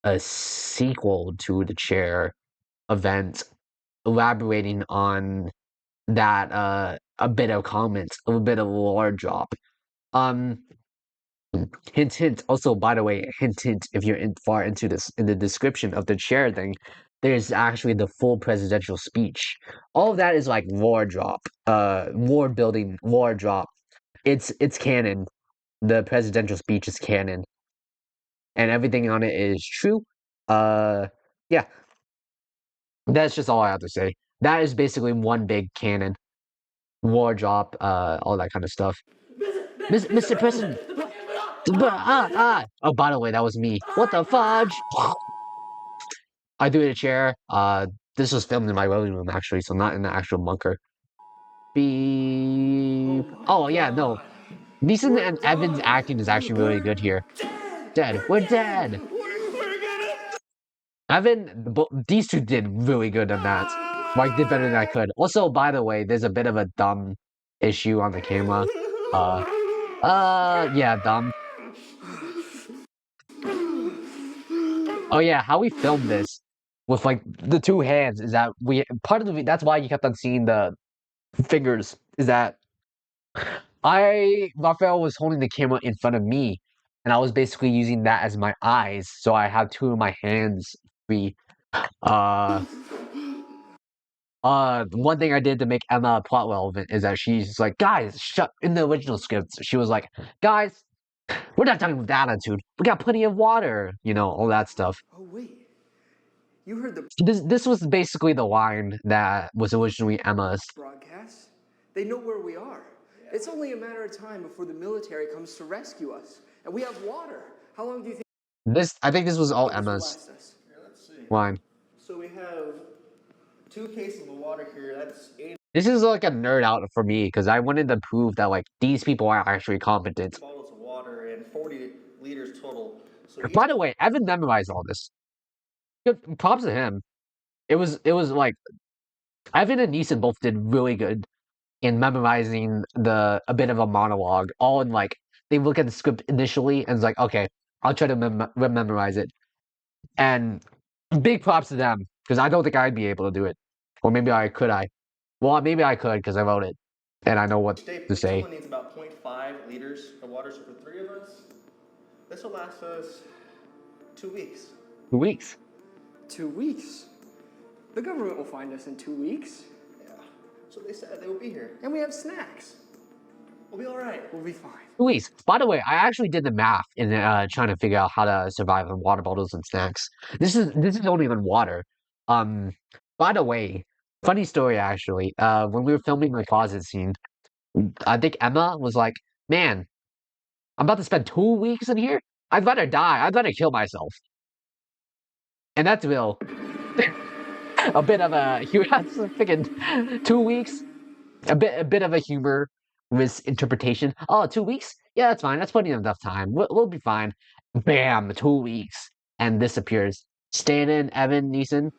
a sequel to the chair event, elaborating on that. A bit of comments, a bit of lore drop. Um, hint, hint. Also, by the way, hint, hint. If you're far into this, in the description of the chair thing, there's actually the full presidential speech. All of that is like lore drop, lore building, lore drop. It's canon. The presidential speech is canon, and everything on it is true. Yeah, that's just all I have to say. That is basically one big canon, lore drop, all that kind of stuff. Mr. President. Oh, by the way, that was me. What the fudge? I threw a chair. This was filmed in my living room actually, so not in the actual bunker. Beep. Oh yeah, no. Neeson and Evan's acting is actually really good here. Dead. We're dead. We're gonna. These two did really good on that. Mike did better than I could. Also, by the way, there's a bit of a dumb issue on the camera. Yeah, dumb. Oh yeah, how we filmed this. with like the two hands is that that's why you kept on seeing the fingers is that Raphael was holding the camera in front of me, and I was basically using that as my eyes, so I have two of my hands free. Uh, one thing I did to make Emma plot relevant is that she's like, guys, shut in the original script. She was like, guys, we're not talking with attitude. We got plenty of water, all that stuff. Oh, wait. You heard the This was basically the line that was originally Emma's. broadcast? They know where we are. It's only a matter of time before the military comes to rescue us. And we have water. How long do you think I think this was all this will Emma's last us? Here, let's see. line. So we have 2 cases of water here. That's 8 This is like a nerd out for me because I wanted to prove that like these people are actually competent. bottles of water and 40 liters total. So each By the way, Evan memorized all this. Good props to him. It was like Evan and Neeson both did really good in memorizing a bit of a monologue. All in like they look at the script initially and it's like, okay, I'll try to memorize it. And big props to them because I don't think I'd be able to do it, or maybe I could. Well, maybe I could because I wrote it and I know what day, to each say. someone needs about 0.5 liters of water. So for 3 of us, this will last us 2 weeks. 2 weeks. 2 weeks? The government will find us in 2 weeks. Yeah. So they said they will be here. And we have snacks. We'll be all right. We'll be fine. 2 weeks. By the way, I actually did the math in trying to figure out how to survive on water bottles and snacks. This is only on water. Um, by the way, funny story actually. When we were filming my closet scene, I think Emma was like, "Man, I'm about to spend 2 weeks in here. I'd rather die. I'd rather kill myself." And that's real. A bit of a that's freaking 2 weeks. A bit of a humor misinterpretation. Oh, 2 weeks? Yeah, that's fine. That's plenty of enough time. We'll be fine. Bam, 2 weeks, and disappears. Stanton, Evan, Neeson.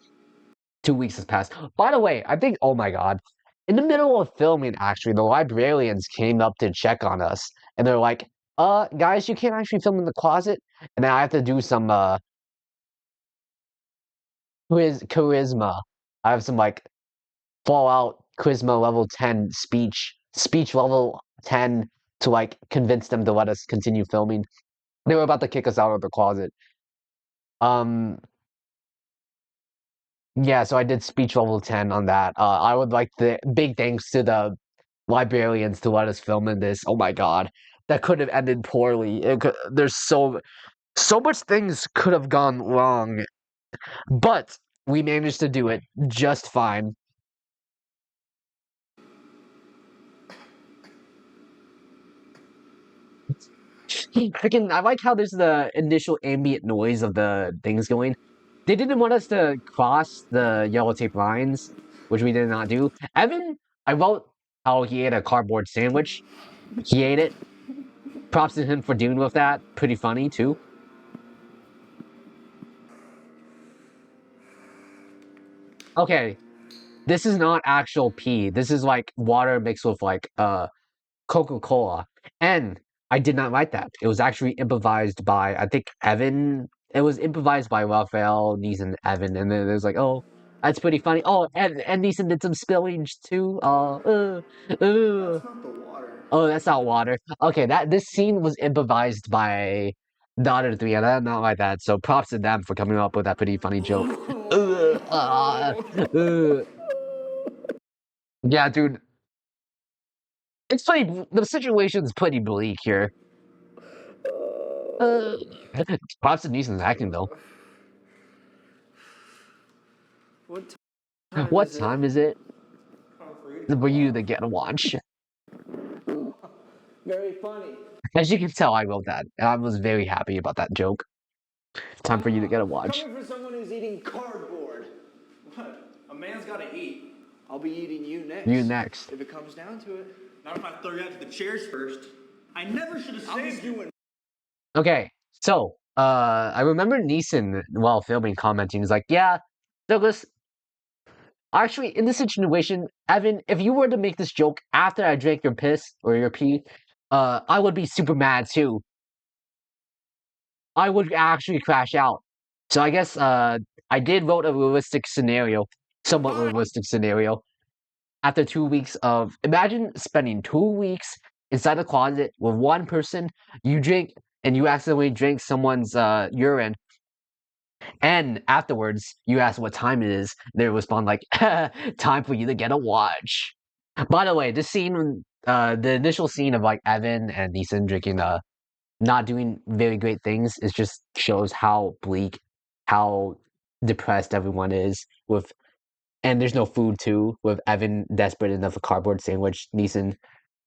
2 weeks has passed. By the way, I think. Oh my God. In the middle of filming, actually, the librarians came up to check on us, and they're like, guys, you can't actually film in the closet." And then I have to do some charisma. I have some like Fallout charisma level 10 speech level 10 to like convince them to let us continue filming. They were about to kick us out of the closet. Um yeah, so I did speech level 10 on that. I would like the big thanks to the librarians to let us film in this. Oh my God. That could have ended poorly. There's so much things could have gone wrong, but we managed to do it just fine. Freaking, I like how there's the initial ambient noise of the things going. They didn't want us to cross the yellow tape lines, which we did not do. Evan, I wrote how he ate a cardboard sandwich. He ate it. Props to him for dealing with that. Pretty funny, too. Okay, this is not actual pee. This is like water mixed with like Coca-Cola. And I did not write that. It was actually improvised by, I think, Evan. It was improvised by Raphael, Neeson, Evan, and then it was like, oh, that's pretty funny. Oh, and Neeson did some spillage too. That's not the water. Oh, that's not water. Okay, this scene was improvised by the other three, and I did not like that. So props to them for coming up with that pretty funny joke. Uh. Yeah, dude, it's pretty. The situation's pretty bleak here. Uh, Props to Neeson's acting though. What time What is time is it Time for you to for you to get a watch? Very funny. As you can tell, I wrote that, and I was very happy about that joke. Time for you to get a watch. Coming from someone who's eating cardboard. What? A man's got to eat. I'll be eating you next. You next. If it comes down to it. Not if I throw you out to the chairs first. I never should have I'll be saved you. doing Okay, so I remember Neeson while filming commenting. He's like, "Yeah, Douglas. Actually, in this situation, Evan, if you were to make this joke after I drank your piss or your pee, I would be super mad too. I would actually crash out. So I guess I did wrote a realistic scenario, somewhat realistic scenario. After 2 weeks of imagine spending 2 weeks inside a closet with one person, you drink and you accidentally drink someone's urine, and afterwards you ask what time it is, they respond like, time for you to get a watch. By the way, this scene, the initial scene of like Evan and Neeson drinking not doing very great things, it just shows how bleak, how depressed everyone is with, and there's no food too. With Evan desperate enough a cardboard sandwich, Neeson,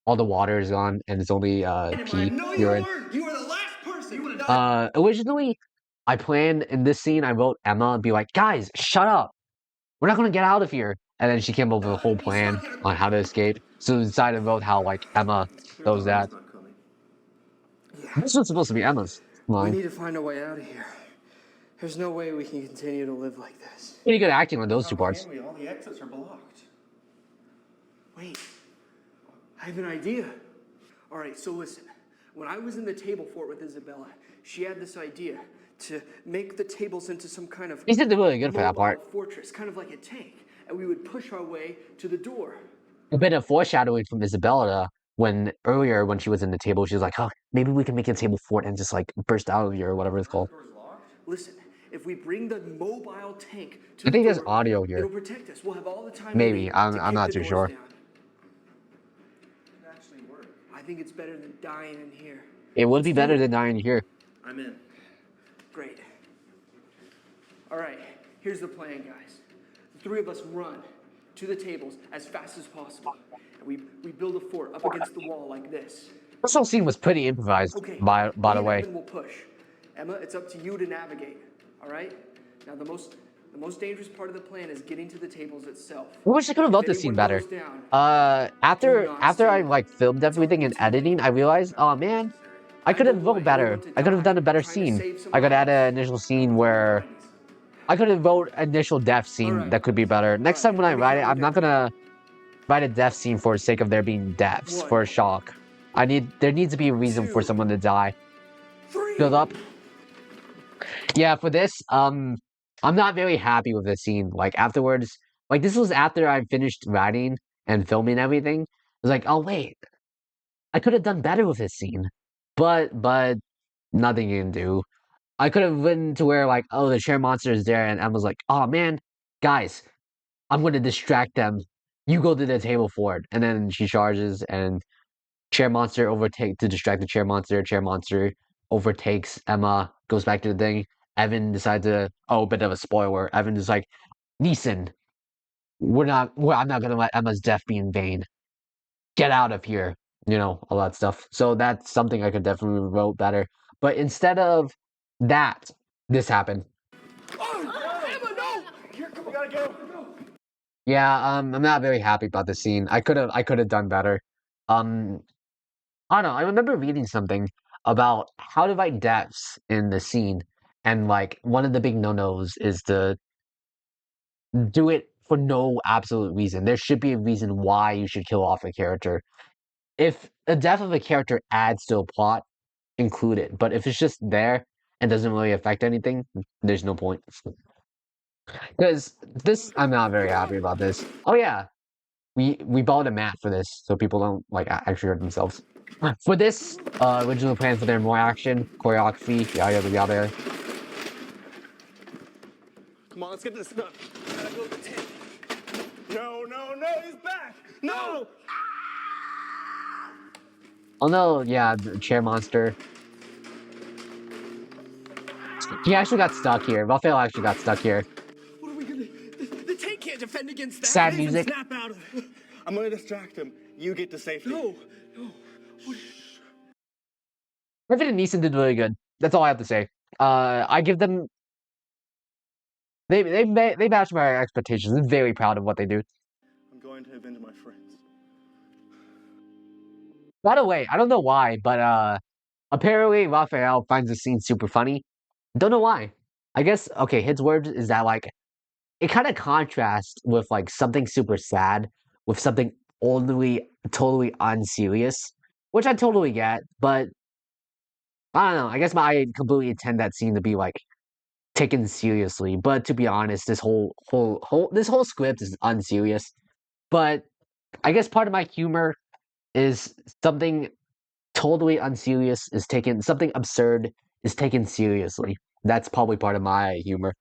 all the water is gone, and it's only pee No, you urine. weren't. You were the last person. You would have died. Originally, I planned in this scene. I wrote Emma and be like, "Guys, shut up! We're not gonna get out of here." And then she came up with a whole plan on how to escape. So we decided to vote how like Emma does that. Not coming. This was supposed to be Emma's We line. need to find a way out of here. There's no way we can continue to live like this. Pretty good acting on those two How parts. can we? All the exits are blocked. Wait, I have an idea. All right, so listen. When I was in the table fort with Isabella, she had this idea to make the tables into some kind of He did really good for that mobile part. fortress, kind of like a tank, and we would push our way to the door. A bit of foreshadowing from Isabella when earlier when she was in the table, she was like, "Oh, maybe we can make a table fort and just like burst out of here or whatever it's called." Listen, if we bring the mobile tank to I the think there's door, audio here. it'll protect us. We'll have all the time Maybe. we need I'm to not kick the too doors sure. down. Actually work. I think it's better than dying in here. It would Let's be do better it. than dying here. I'm in. Great. All right, here's the plan, guys. The three of us run to the tables as fast as possible. And we build a fort up against the wall like this. This whole scene was pretty improvised, Okay, by me the and way. Evan will push. Emma, it's up to you to navigate. All right? Now the most dangerous part of the plan is getting to the tables itself. I wish I could have If wrote this scene anyone better. goes down, do After not I save like them. filmed It's everything all and too late. editing, I realized, oh man, I could Either have wrote way, you don't better. want to I could have die done a better trying to scene. save I someone could add an else. initial scene where I could have wrote an initial death All scene right. that could be better. Next time when I Let me write it, count you I'm not down. gonna write a death scene for the sake of there being deaths for a 1, shock. There needs to be a reason for 2, someone to die. 3. Build up. Yeah, for this, I'm not very happy with this scene. Like afterwards, like this was after I finished writing and filming everything. I was like, oh wait, I could have done better with this scene. But nothing you can do. I could have written to where like, oh, the chair monster is there, and Emma's like, oh man, guys, I'm gonna distract them. You go to the table for it, and then she charges, and chair monster overtake to distract the chair monster. Chair monster overtakes Emma, goes back to the thing. Evan decides to, oh, bit of a spoiler. Evan is like, Neeson, I'm not gonna let Emma's death be in vain. Get out of here. You know, all that stuff. So that's something I could definitely wrote better. But instead of that, this happened. Emma, no! Here, we gotta go. Yeah, I'm not very happy about the scene. I could have done better. Um, I don't know. I remember reading something about how to write deaths in the scene, and like one of the big no-nos is to do it for no absolute reason. There should be a reason why you should kill off a character. If the death of a character adds to a plot, include it. But if it's just there and doesn't really affect anything, there's no point. Because this, I'm not very happy about this. Oh yeah, we bought a mat for this so people don't like actually hurt themselves. For this original plan for their more action, choreography, yada yada yada. Come on, let's get this done. Gotta go to the tank. No, no, no, he's back. No. Oh no, yeah, the chair monster. He actually got stuck here. Raphael actually got stuck here. What are we gonna... The tank can't defend against that. Sad Nathan, music. Snap out of it. I'm gonna distract him. You get to safety. No. Griffin and Neeson did really good. That's all I have to say. I give them. They matched my expectations. I'm very proud of what they do. I'm going to avenge my friends. By the way, I don't know why, but apparently Raphael finds the scene super funny. Don't know why. I guess okay. His words is that like it kind of contrasts with like something super sad with something totally unserious, which I totally get. But I don't know. I guess I completely intend that scene to be like taken seriously. But to be honest, this whole script is unserious. But I guess part of my humor is something totally unserious is taken, something absurd is taken seriously. That's probably part of my humor.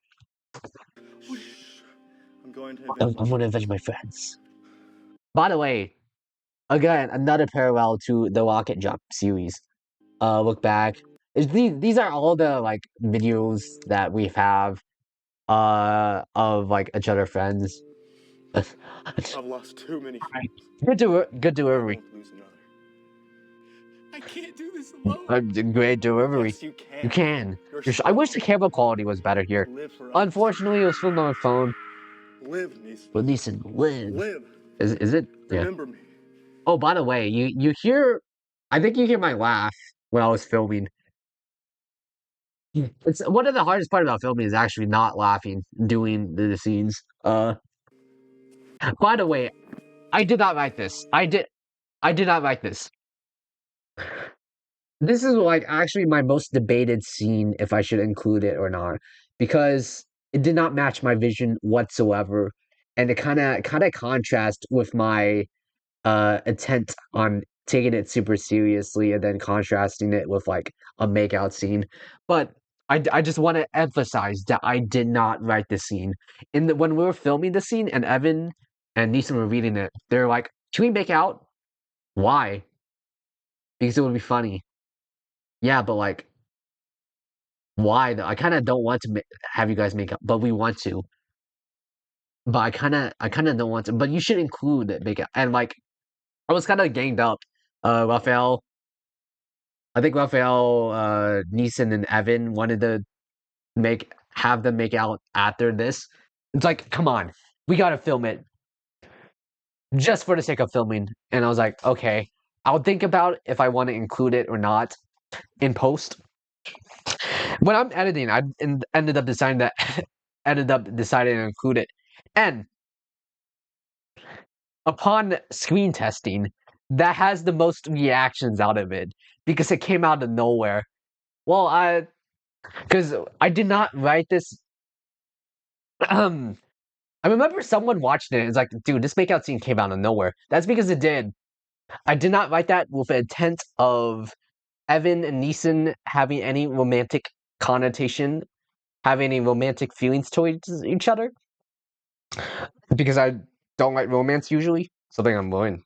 I'm going to I'm avenge gonna avenge my friends. By the way, again, another parallel to the rocket jump series. Look back. These are all the like videos that we have of like each other friends. I've lost too many friends. Good I delivery. won't lose another. I can't do this alone. Great delivery. Yes, you You can. can. You're I wish the strong. camera quality was better here. Live for us. Unfortunately, it was filmed on my phone. Live, Neeson. But Neeson, live. Live. Is it? Yeah. Remember me. Oh, by the way, you hear, I think you hear my laugh when I was filming. It's one of the hardest part about filming is actually not laughing doing the scenes. By the way, I did not write this. I did not write this. This is like actually my most debated scene if I should include it or not because it did not match my vision whatsoever, and it kind of contrast with my intent on taking it super seriously and then contrasting it with like a makeout scene. But I just want to emphasize that I did not write the scene. When we were filming the scene and Evan and Neeson were reading it, they're like, "Can we make out? Why? Because it would be funny." Yeah, but like, why though? I kind of don't want to have you guys make out, but we want to. But I kind of don't want to. But you should include it, make out. And like, I was kind of ganged up. Raphael, I think Raphael, Neeson, and Evan wanted to have them make out after this. It's like, come on, we gotta film it just for the sake of filming. And I was like, okay, I'll think about if I want to include it or not in post. When I'm editing, ended up deciding that ended up deciding to include it. And upon screen testing, that has the most reactions out of it because it came out of nowhere. Well, because I did not write this. I remember someone watched it and it's like, dude, this makeout scene came out of nowhere. That's because it did. I did not write that with the intent of Evan and Neeson having any romantic connotation, having any romantic feelings towards each other. Because I don't like romance usually. Something I'm willing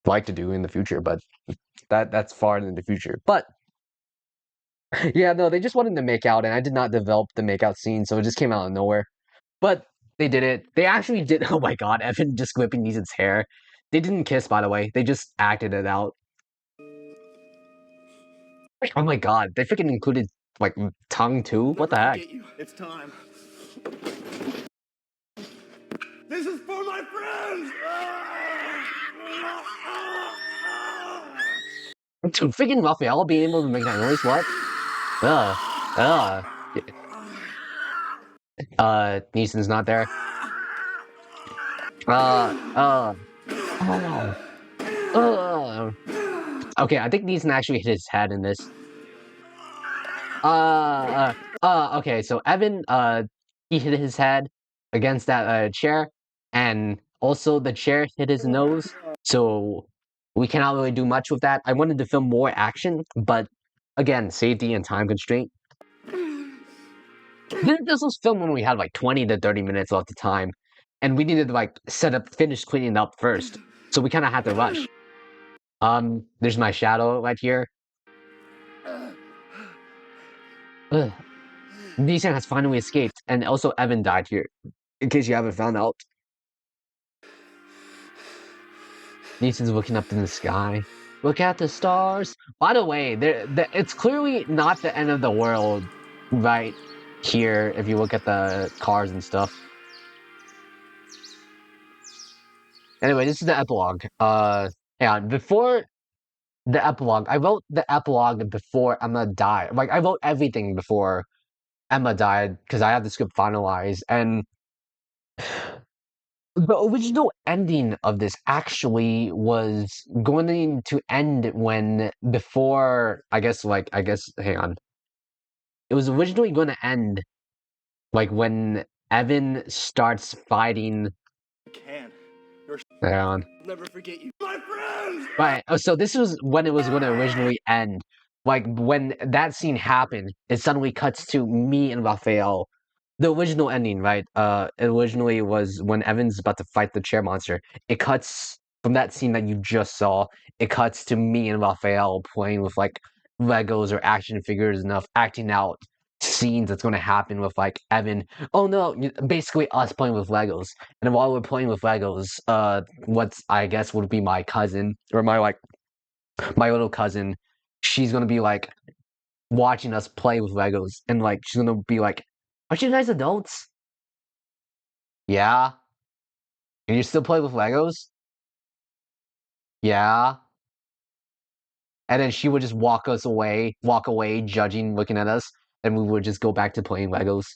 like to do in the future, but that's far in the future. But yeah, no, they just wanted to make out, and I did not develop the makeout scene, so it just came out of nowhere. But they did it. They actually did. Oh my god, Evan just gripping Neeson's hair. They didn't kiss, by the way. They just acted it out. Oh my god, they freaking included like tongue too. What the heck? You. It's time. This is for my friends! Dude, freaking Raphael being able to make that noise. What? Ugh. Neeson's not there. Oh. Okay, I think Neeson actually hit his head in this. Okay, so Evan, he hit his head against that chair, and also the chair hit his nose, so we cannot really do much with that. I wanted to film more action, but again, safety and time constraint. This was filmed when we had like 20 to 30 minutes left of time, and we needed to like finish cleaning up first, so we kind of had to rush. There's my shadow right here. Ugh. Neeson has finally escaped, and also Evan died here, in case you haven't found out. Neeson's looking up in the sky. Look at the stars. By the way, it's clearly not the end of the world right here if you look at the cars and stuff. Anyway, this is the epilogue. Yeah, before the epilogue, I wrote the epilogue before Emma died. Like, I wrote everything before Emma died because I had the script finalized, and the original ending of this actually was going to end when before I guess hang on. It was originally going to end Like when Evan starts fighting. Can. Hang on. I'll never forget you. My friends! Right. So this was when it was going to originally end. Like when that scene happened, it suddenly cuts to me and Raphael. The original ending, right? Originally was when Evan's about to fight the chair monster. It cuts from that scene that you just saw. It cuts to me and Raphael playing with like Legos or action figures enough, acting out scenes that's going to happen with like Evan. Oh no, basically us playing with Legos. And then while we're playing with Legos, what's I guess would be my cousin or my little cousin, she's gonna be like watching us play with Legos, and like she's gonna be like, "Aren't you guys adults? Yeah, and you still play with Legos? Yeah." And then she would just walk away, judging, looking at us, and we would just go back to playing Legos,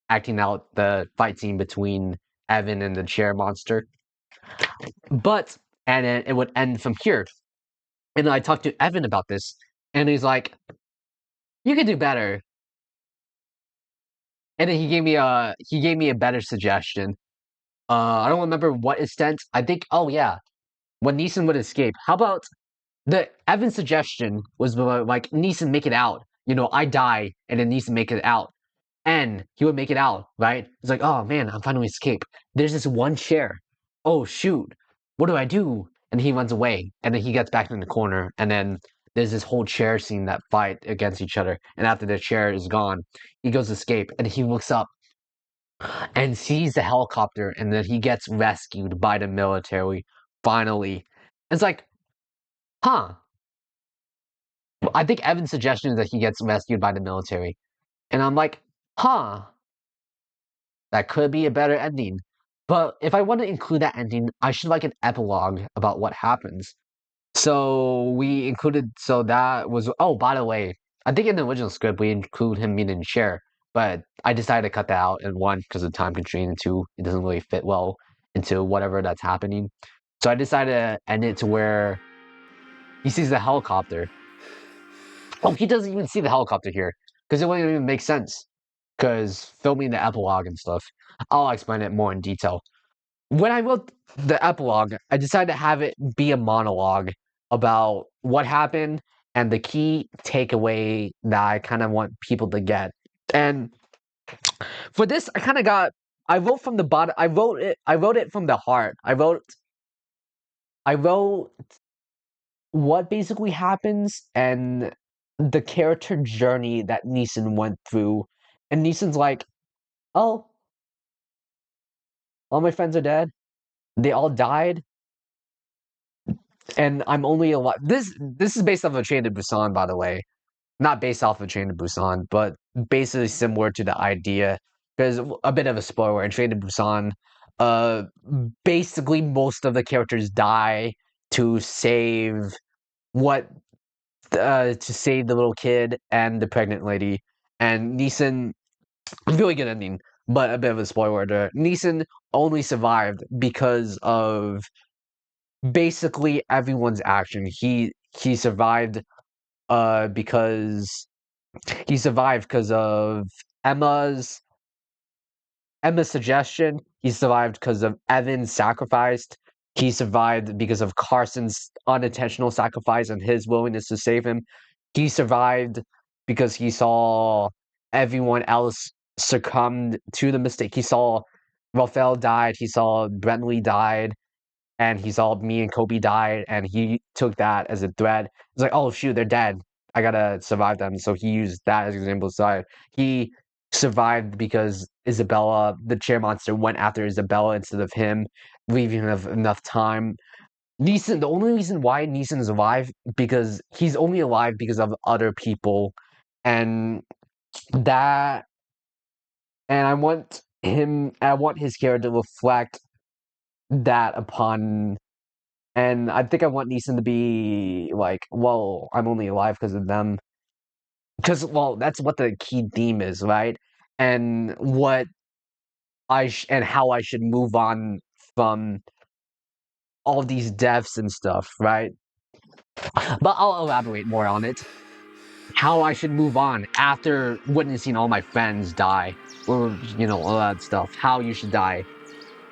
acting out the fight scene between Evan and the chair monster. But and then it would end from here. And I talked to Evan about this, and he's like, "You could do better." And then he gave me a better suggestion. I don't remember what extent. I think. Oh yeah, when Neeson would escape. How about the Evan's suggestion was like Neeson make it out. You know, I die, and then Neeson make it out, and he would make it out. Right? It's like, oh man, I'm finally escape. There's this one chair. Oh shoot, what do I do? And he runs away, and then he gets back in the corner, and then there's this whole chair scene that fight against each other. And after the chair is gone, he goes to escape, and he looks up and sees the helicopter, and then he gets rescued by the military finally. It's like, huh. I think Evan's suggestion is that he gets rescued by the military. And I'm like, huh. That could be a better ending. But if I want to include that ending, I should like an epilogue about what happens. So we included, so that was, oh, by the way, I think in the original script we include him meeting Cher, but I decided to cut that out, and one, because of time constraint, and two, it doesn't really fit well into whatever that's happening. So I decided to end it to where he sees the helicopter. Oh, he doesn't even see the helicopter here, because it wouldn't even make sense, because filming the epilogue and stuff. I'll explain it more in detail. When I wrote the epilogue, I decided to have it be a monologue about what happened and the key takeaway that I kind of want people to get. And for this, I wrote from the bottom. I wrote it from the heart. I wrote what basically happens and the character journey that Neeson went through. And Neeson's like, "Oh, all my friends are dead. They all died. And I'm only alive." This is based off of Train to Busan, by the way. Not based off of Train to Busan, but basically similar to the idea. There's a bit of a spoiler in Train to Busan. Uh, Basically most of the characters die to save what to save the little kid and the pregnant lady. And Neeson, really good ending, but a bit of a spoiler there. Neeson only survived because of basically everyone's action. He survived because of Emma's Emma's suggestion. He survived because of Evan's sacrifice. He survived because of Carson's unintentional sacrifice and his willingness to save him. He survived because he saw everyone else succumbed to the mistake. He saw Raphael died. He saw Brentley died, and he saw me and Kobe died, and he took that as a threat. It's like, oh shoot, they're dead. I gotta survive them. So he used that as an example. So he survived because Isabella, the chair monster, went after Isabella instead of him, leaving him enough time. Neeson, the only reason why Neeson is alive because he's only alive because of other people, and that, and I want his character to reflect that upon. And I think I want Neeson to be like, well, I'm only alive because of them. Because, well, that's what the key theme is, right? And and how I should move on from all these deaths and stuff, right? But I'll elaborate more on it. how I should move on after witnessing all my friends die, or all that stuff. How you should die,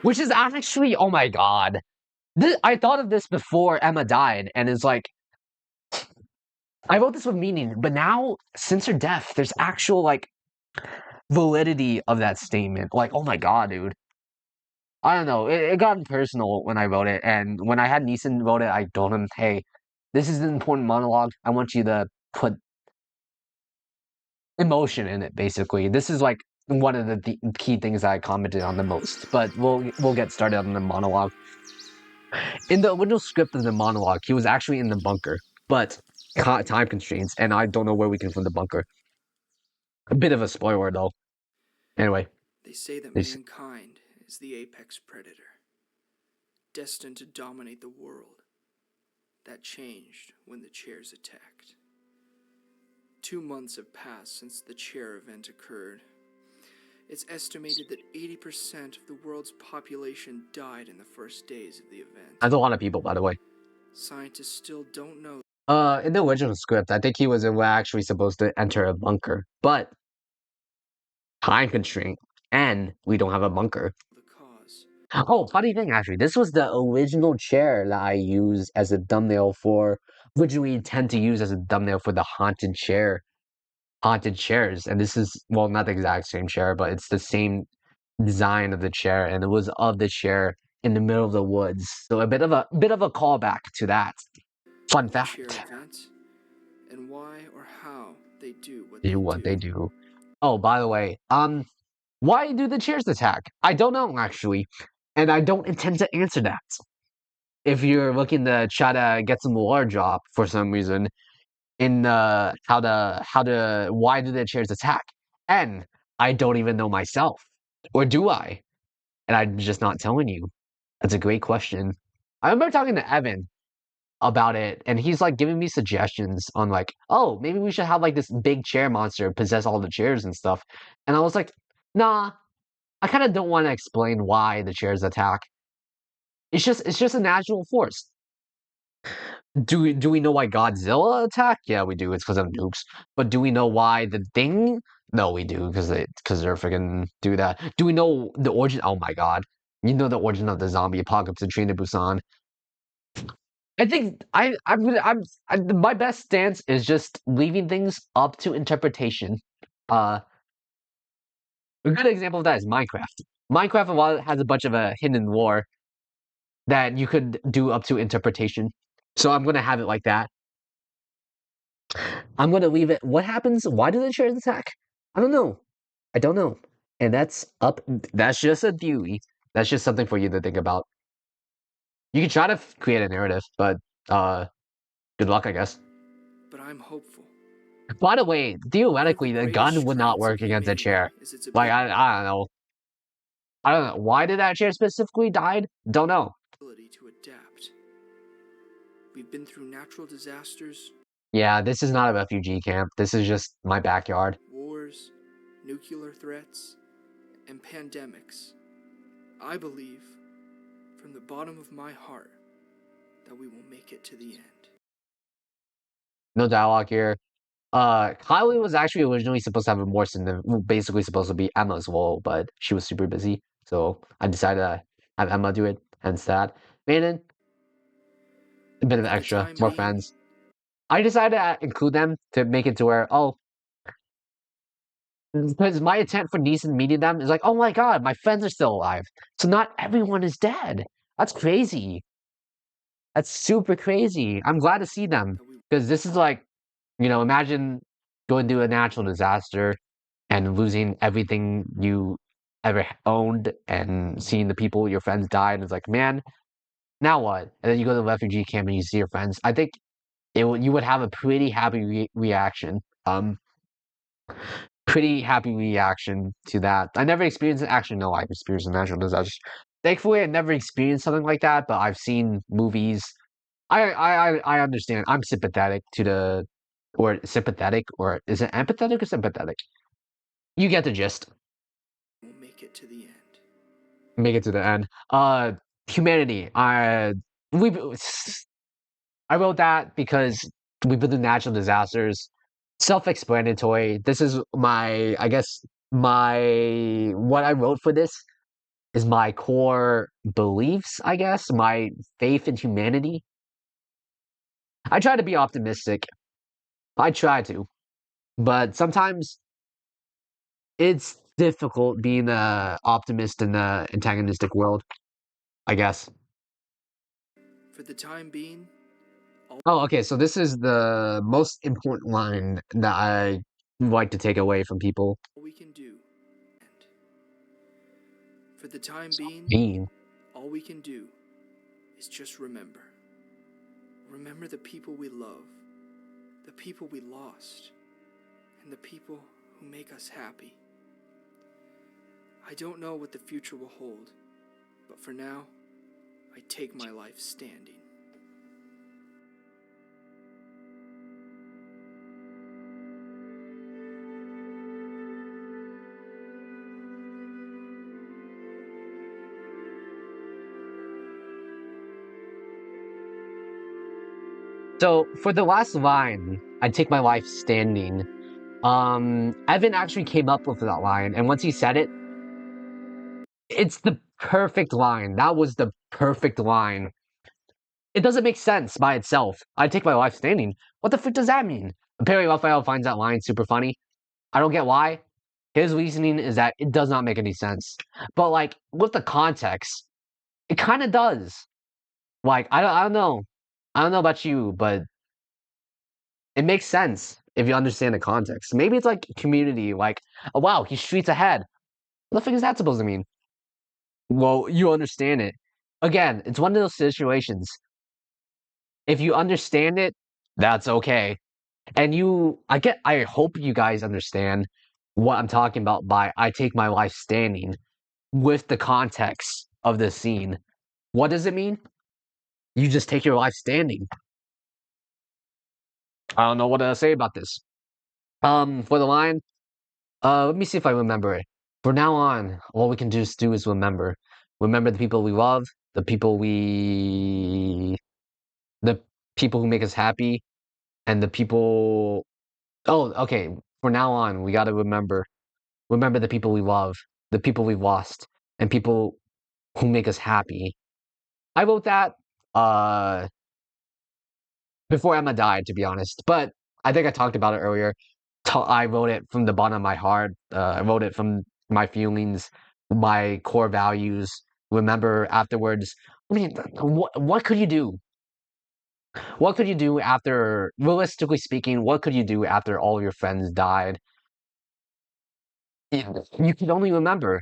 which is actually, oh my god, I thought of this before Emma died, and it's like I wrote this with meaning, but now since her death, there's actual like validity of that statement. Like, oh my god, dude. I don't know. It got personal when I wrote it, and when I had Neeson wrote it, I told him, "Hey, this is an important monologue. I want you to put emotion in it. Basically, this is like one of the key things that I commented on the most." But we'll get started on the monologue. In the original script of the monologue, he was actually in the bunker, but time constraints, and I don't know where we can find the bunker. A bit of a spoiler, though. Anyway, They say that they s- mankind is the apex predator, destined to dominate the world. That changed when the chairs attacked. 2 months have passed since the chair event occurred. It's estimated that 80% of the world's population died in the first days of the event. that's a lot of people, by the way. Scientists still don't know In the original script, I think he was actually supposed to enter a bunker, but time constraint, and we don't have a bunker. the cause. Oh, funny thing, actually, this was the original chair that I used as a thumbnail for, originally intend to use as a thumbnail for the haunted chairs, and this is, well, not the exact same chair, but it's the same design of the chair, and it was of the chair in the middle of the woods. So a bit of a callback to that. Fun The chair fact. event, and why or how they do what Do they what they do. do. Oh, by the way, why do the chairs attack? I don't know actually, and I don't intend to answer that. If you're looking to try to get some lore drop for some reason in how to why do the chairs attack? And I don't even know myself. Or do I? And I'm just not telling you. That's a great question. I remember talking to Evan about it, and he's like giving me suggestions on like, oh, maybe we should have like this big chair monster possess all the chairs and stuff. And I was like, nah, I kind of don't want to explain why the chairs attack. It's just a natural force. Do we know why Godzilla attacked? Yeah, we do. It's because of nukes. But do we know why the thing? No, we do because they're freaking do that. Do we know the origin? Oh my god, you know the origin of the zombie apocalypse in Train to Busan. I think my best stance is just leaving things up to interpretation. Uh, a good example of that is Minecraft. Minecraft, a lot has a bunch of a hidden lore that you could do up to interpretation. So I'm gonna have it like that. I'm gonna leave it. What happens? Why do the chairs attack? I don't know. I don't know. And that's up. That's just a theory. That's just something for you to think about. You can try to create a narrative, but uh, good luck, I guess. But I'm hopeful. By the way, One of theoretically, the the greatest gun would not strengths of work against a humanity chair. is its Like I don't know. I don't know. Why did that chair specifically died? Don't know. ability to adapt. We've been through natural disasters, Yeah, this is not a refugee camp. This is just my backyard. wars, nuclear threats, and pandemics. I believe, from the bottom of my heart, that we will make it to the end. No dialogue here. Kylie was actually originally supposed to have a more significant, basically supposed to be Emma's role, but she was super busy, so I decided to have Emma do it. Hence that. Maiden, a bit of For the extra, time more being, friends. I decided to include them to make it to where, oh, because my intent for Neeson meeting them is like, oh my god, my friends are still alive. So not everyone is dead. That's crazy. That's super crazy. I'm glad to see them that we because this is like, imagine going through a natural disaster and losing everything you ever owned and seeing the people, your friends die, and it's like, man, now what? And then you go to the refugee camp and you see your friends. I think you would have a pretty happy reaction. Pretty happy reaction to that. I never experienced it. Actually, no, I've experienced a natural disaster. Thankfully, I never experienced something like that, but I've seen movies. I understand. I'm sympathetic to the, or sympathetic, or is it empathetic or sympathetic? You get the gist. will make it to the end. Make it to the end. Humanity. We I wrote that because we've been through natural disasters. Self-explanatory. This is my, I guess, what I wrote for this is my core beliefs, I guess, my faith in humanity. I try to be optimistic. I try to, but sometimes it's difficult being a optimist in the antagonistic world, I guess. For the time being, Oh, okay, so this is the most important line that I like to take away from people all we can do, and for the time being, being. all we can do is just remember. Remember the people we love, the people we lost, and the people who make us happy. I don't know what the future will hold, but for now, I take my life standing. So for the last line, I take my life standing. Evan actually came up with that line, and once he said it, it's the perfect line. That was the perfect line. It doesn't make sense by itself. I take my life standing. What the frick does that mean? Apparently, Raphael finds that line super funny. I don't get why. His reasoning is that it does not make any sense. But like with the context, it kind of does. Like I don't know. I don't know about you, but it makes sense if you understand the context. Maybe it's like community, like, oh wow, he's streets ahead. What the fuck is that supposed to mean? Well, you understand it. Again, it's one of those situations. If you understand it, that's okay. And I hope you guys understand what I'm talking about by I take my life standing with the context of the scene. What does it mean? You just take your life standing. I don't know what to say about this. For the line, let me see if I remember it. For now on, all we can just do is remember. Remember the people we love, the people who make us happy, and the people. Oh, okay. For now on, we gotta remember. Remember the people we love, the people we lost, and people who make us happy. I wrote that uh before Emma died, to be honest. But I think I talked about it earlier. I wrote it from the bottom of my heart. I wrote it from my feelings, my core values. Remember afterwards. I mean, what could you do? What could you do after, realistically speaking, what could you do after all of your friends died? You could only remember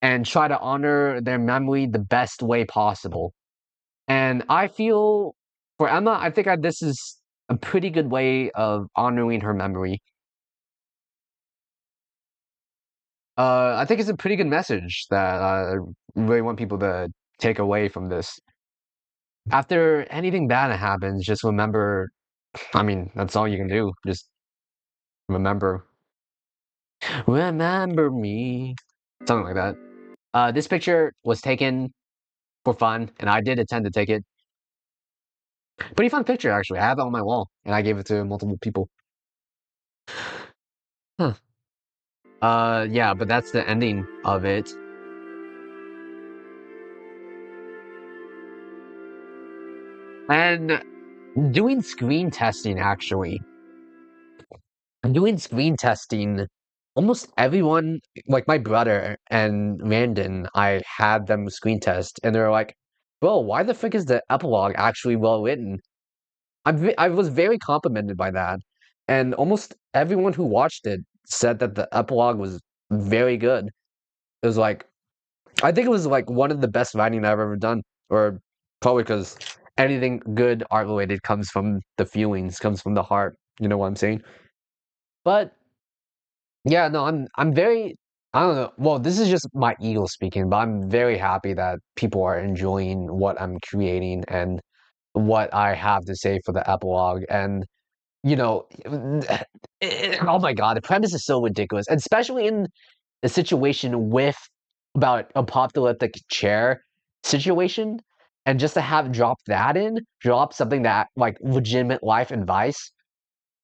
and try to honor their memory the best way possible. And I feel for Emma, I think this is a pretty good way of honoring her memory. I think it's a pretty good message that I really want people to take away from this. After anything bad happens, just remember. I mean, that's all you can do. Just remember. Remember me. Something like that. This picture was taken for fun, and I did intend to take it. Pretty fun picture, actually. I have it on my wall, and I gave it to multiple people. Huh. Yeah, but that's the ending of it. And doing screen testing, actually. Doing screen testing, almost everyone, like my brother and Randon, I had them screen test, and they're like, bro, why the frick is the epilogue actually well written? I was very complimented by that. And almost everyone who watched it said that the epilogue was very good. It was like, I think it was like one of the best writing I've ever done, or probably because anything good art related comes from the feelings, comes from the heart. You know what I'm saying? But yeah, no, I'm very, I don't know. Well, this is just my ego speaking, but I'm very happy that people are enjoying what I'm creating and what I have to say for the epilogue. And you know, oh my God, the premise is so ridiculous, and especially in a situation with about apocalyptic chair situation, and just to have drop something that like legitimate life advice.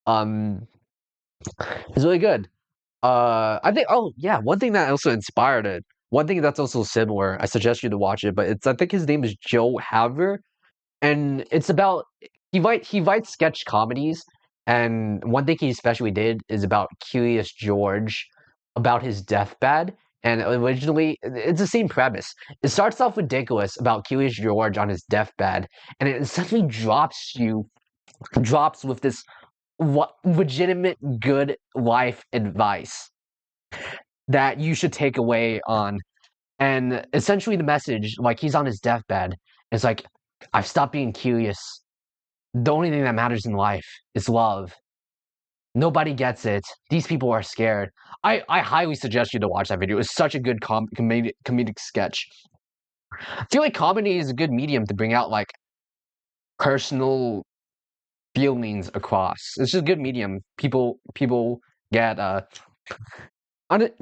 Um, It's really good. I think. Oh yeah, one thing that also inspired it. One thing that's also similar. I suggest you to watch it, but it's I think his name is Joe Haver, and it's about he writes sketch comedies, and one thing he especially did is about Curious George, about his deathbed. And originally, it's the same premise. It starts off ridiculous about Curious George on his deathbed, and it suddenly drops with this what legitimate good life advice that you should take away on. And essentially, the message, like he's on his deathbed, is like, I've stopped being curious. The only thing that matters in life is love. Nobody gets it. These people are scared. I highly suggest you to watch that video. It's such a good comedic sketch. I feel like comedy is a good medium to bring out like personal feelings across. It's just a good medium. People get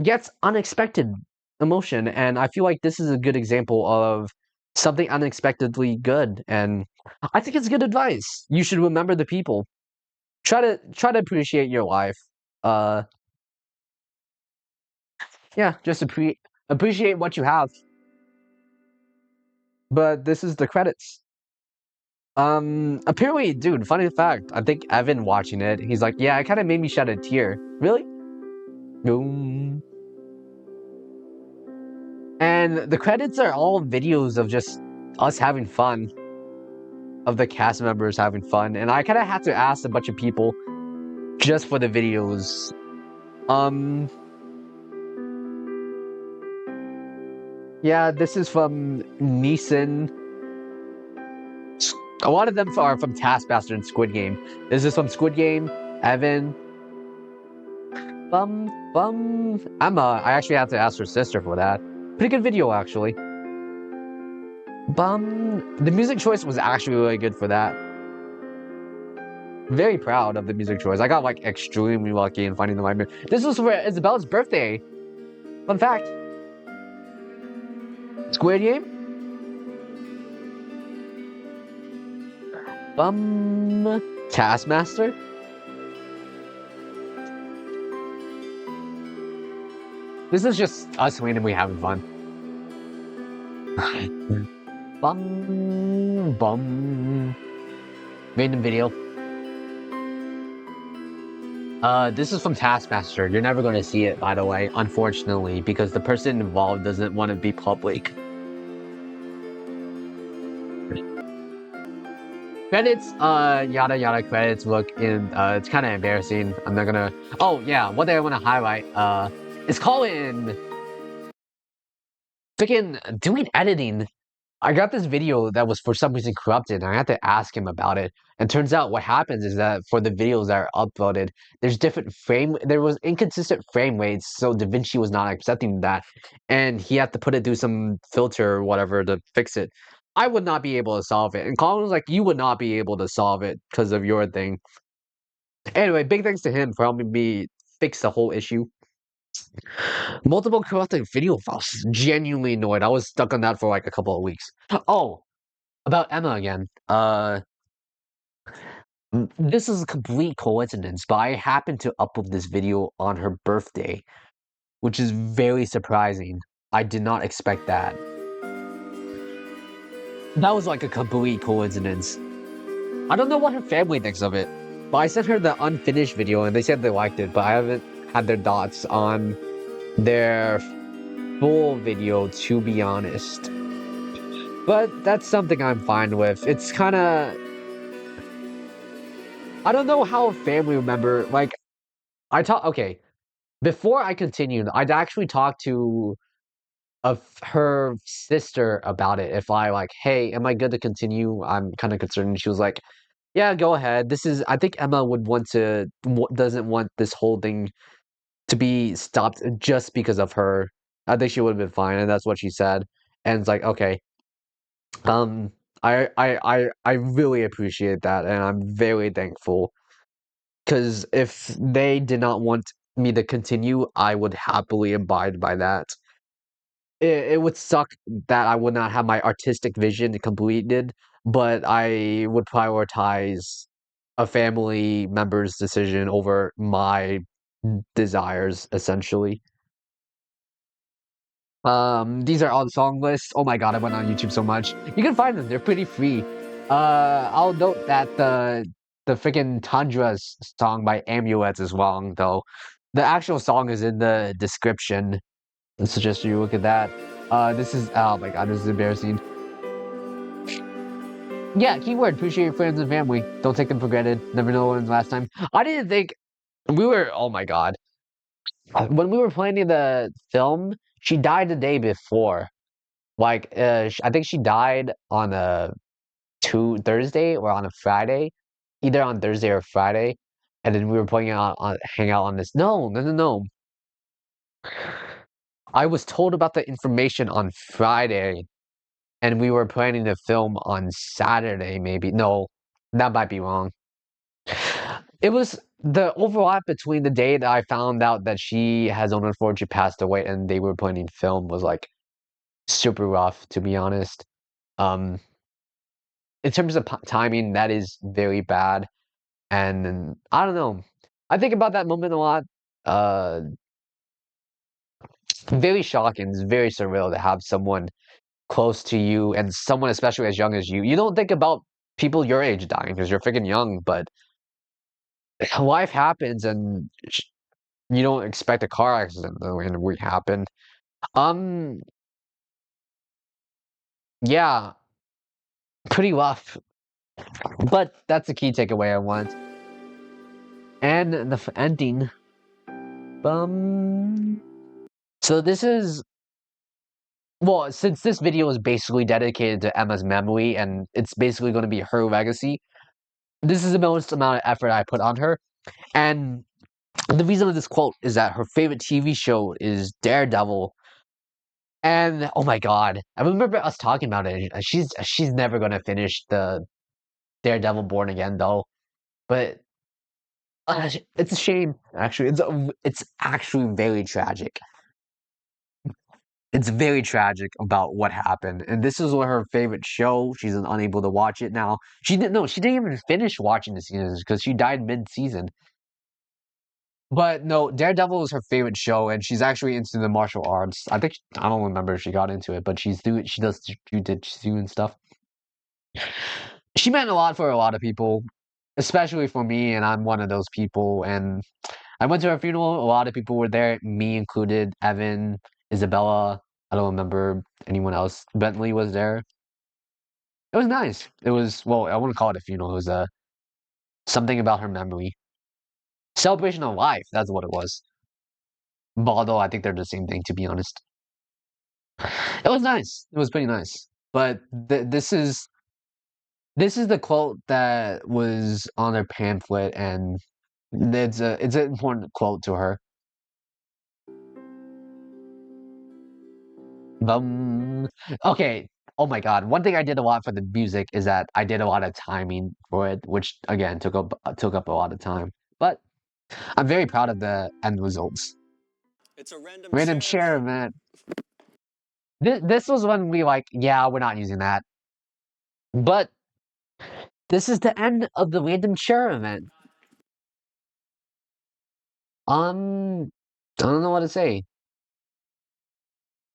gets unexpected emotion, and I feel like this is a good example of something unexpectedly good. And I think it's good advice. You should remember the people. Try to appreciate your life. Uh, yeah, just appreciate what you have. But this is the credits. Apparently, dude, funny fact, I think Evan watching it, he's like, yeah, it kind of made me shed a tear. Really? Boom. And the credits are all videos of just us having fun, of the cast members having fun. And I kind of had to ask a bunch of people just for the videos. Yeah, this is from Neeson. A lot of them are from Taskmaster and Squid Game. This is from Squid Game, Evan. Emma. I actually had to ask her sister for that. Pretty good video, actually. The music choice was actually really good for that. Very proud of the music choice. I got like extremely lucky in finding the right music. This was for Isabella's birthday. Fun fact. Squid Game. Taskmaster. This is just us randomly having fun. Random video. This is from Taskmaster. You're never going to see it, by the way, unfortunately, because the person involved doesn't want to be public. Credits, yada yada credits look in, it's kind of embarrassing. I'm not gonna, oh yeah, one thing I want to highlight, is Colin freaking doing editing. I got this video that was for some reason corrupted, and I had to ask him about it. And turns out what happens is that for the videos that are uploaded, there was inconsistent frame rates, so DaVinci was not accepting that, and he had to put it through some filter or whatever to fix it. I would not be able to solve it, and Colin was like, "You would not be able to solve it because of your thing." Anyway, big thanks to him for helping me fix the whole issue. Multiple corrupted video files. Genuinely annoyed. I was stuck on that for like a couple of weeks. Oh, about Emma again. This is a complete coincidence, but I happened to upload this video on her birthday, which is very surprising. I did not expect that. That was like a complete coincidence. I don't know what her family thinks of it, but I sent her the unfinished video and they said they liked it, but I haven't had their thoughts on their full video, to be honest. But that's something I'm fine with. It's kind of... I don't know how a family member, like, okay, before I continued, I'd actually talked to her sister about it. If I like, hey, am I good to continue? I'm kind of concerned. And she was like, yeah, go ahead. I think Emma would doesn't want this whole thing to be stopped just because of her. I think she would have been fine, and that's what she said. And it's like, okay, um, I really appreciate that, and I'm very thankful. Because if they did not want me to continue, I would happily abide by that. It would suck that I would not have my artistic vision completed, but I would prioritize a family member's decision over my desires, essentially. These are all the song lists. Oh my god, I went on YouTube so much. You can find them, they're pretty free. I'll note that the freaking song by Amulets is wrong, though. The actual song is in the description. I suggest you look at that. This is, oh my god, this is embarrassing. Yeah, keyword, appreciate your friends and family. Don't take them for granted. Never know when's the last time. I didn't think, oh my god. When we were planning the film, she died the day before. Like, I think she died on a Thursday or on a Friday, either on Thursday or Friday, and then we were planning on hang out on this. No, no, no, no. I was told about the information on Friday, and we were planning to film on Saturday, maybe. No, that might be wrong. It was the overlap between the day that I found out that she has unfortunately passed away and they were planning to film was like super rough, to be honest. Um, in terms of timing, that is very bad. And I don't know. I think about that moment a lot. Uh, very shocking. It's very surreal to have someone close to you and someone especially as young as you. You don't think about people your age dying because you're freaking young, but life happens and you don't expect a car accident though, and it happened. Um, yeah, pretty rough. But that's the key takeaway I want. And the ending. Um, so this is well, since this video is basically dedicated to Emma's memory and it's basically going to be her legacy, this is the most amount of effort I put on her. And the reason of this quote is that her favorite TV show is Daredevil. And oh my god, I remember us talking about it. She's never gonna finish the Daredevil Born Again though. But it's a shame. Actually, it's actually very tragic. It's very tragic about what happened, and this is her favorite show. She's unable to watch it now. She didn't know. She didn't even finish watching the seasons because she died mid-season. But no, Daredevil is her favorite show, and she's actually into the martial arts. I don't remember if she got into it, but she does jujitsu and stuff. She meant a lot for a lot of people, especially for me, and I'm one of those people. And I went to her funeral. A lot of people were there, me included. Evan, Isabella. I don't remember anyone else. Bentley was there. It was nice. It was well, I wouldn't call it a funeral. It was something about her memory, celebration of life. That's what it was. But although I think they're the same thing, to be honest. It was nice. It was pretty nice. But this is the quote that was on her pamphlet, and it's an important quote to her. Okay. Oh my God. One thing I did a lot for the music is that I did a lot of timing for it, which again took up a lot of time. But I'm very proud of the end results. It's a Random share event. This was when we like, yeah, we're not using that. But this is the end of the random share event. I don't know what to say.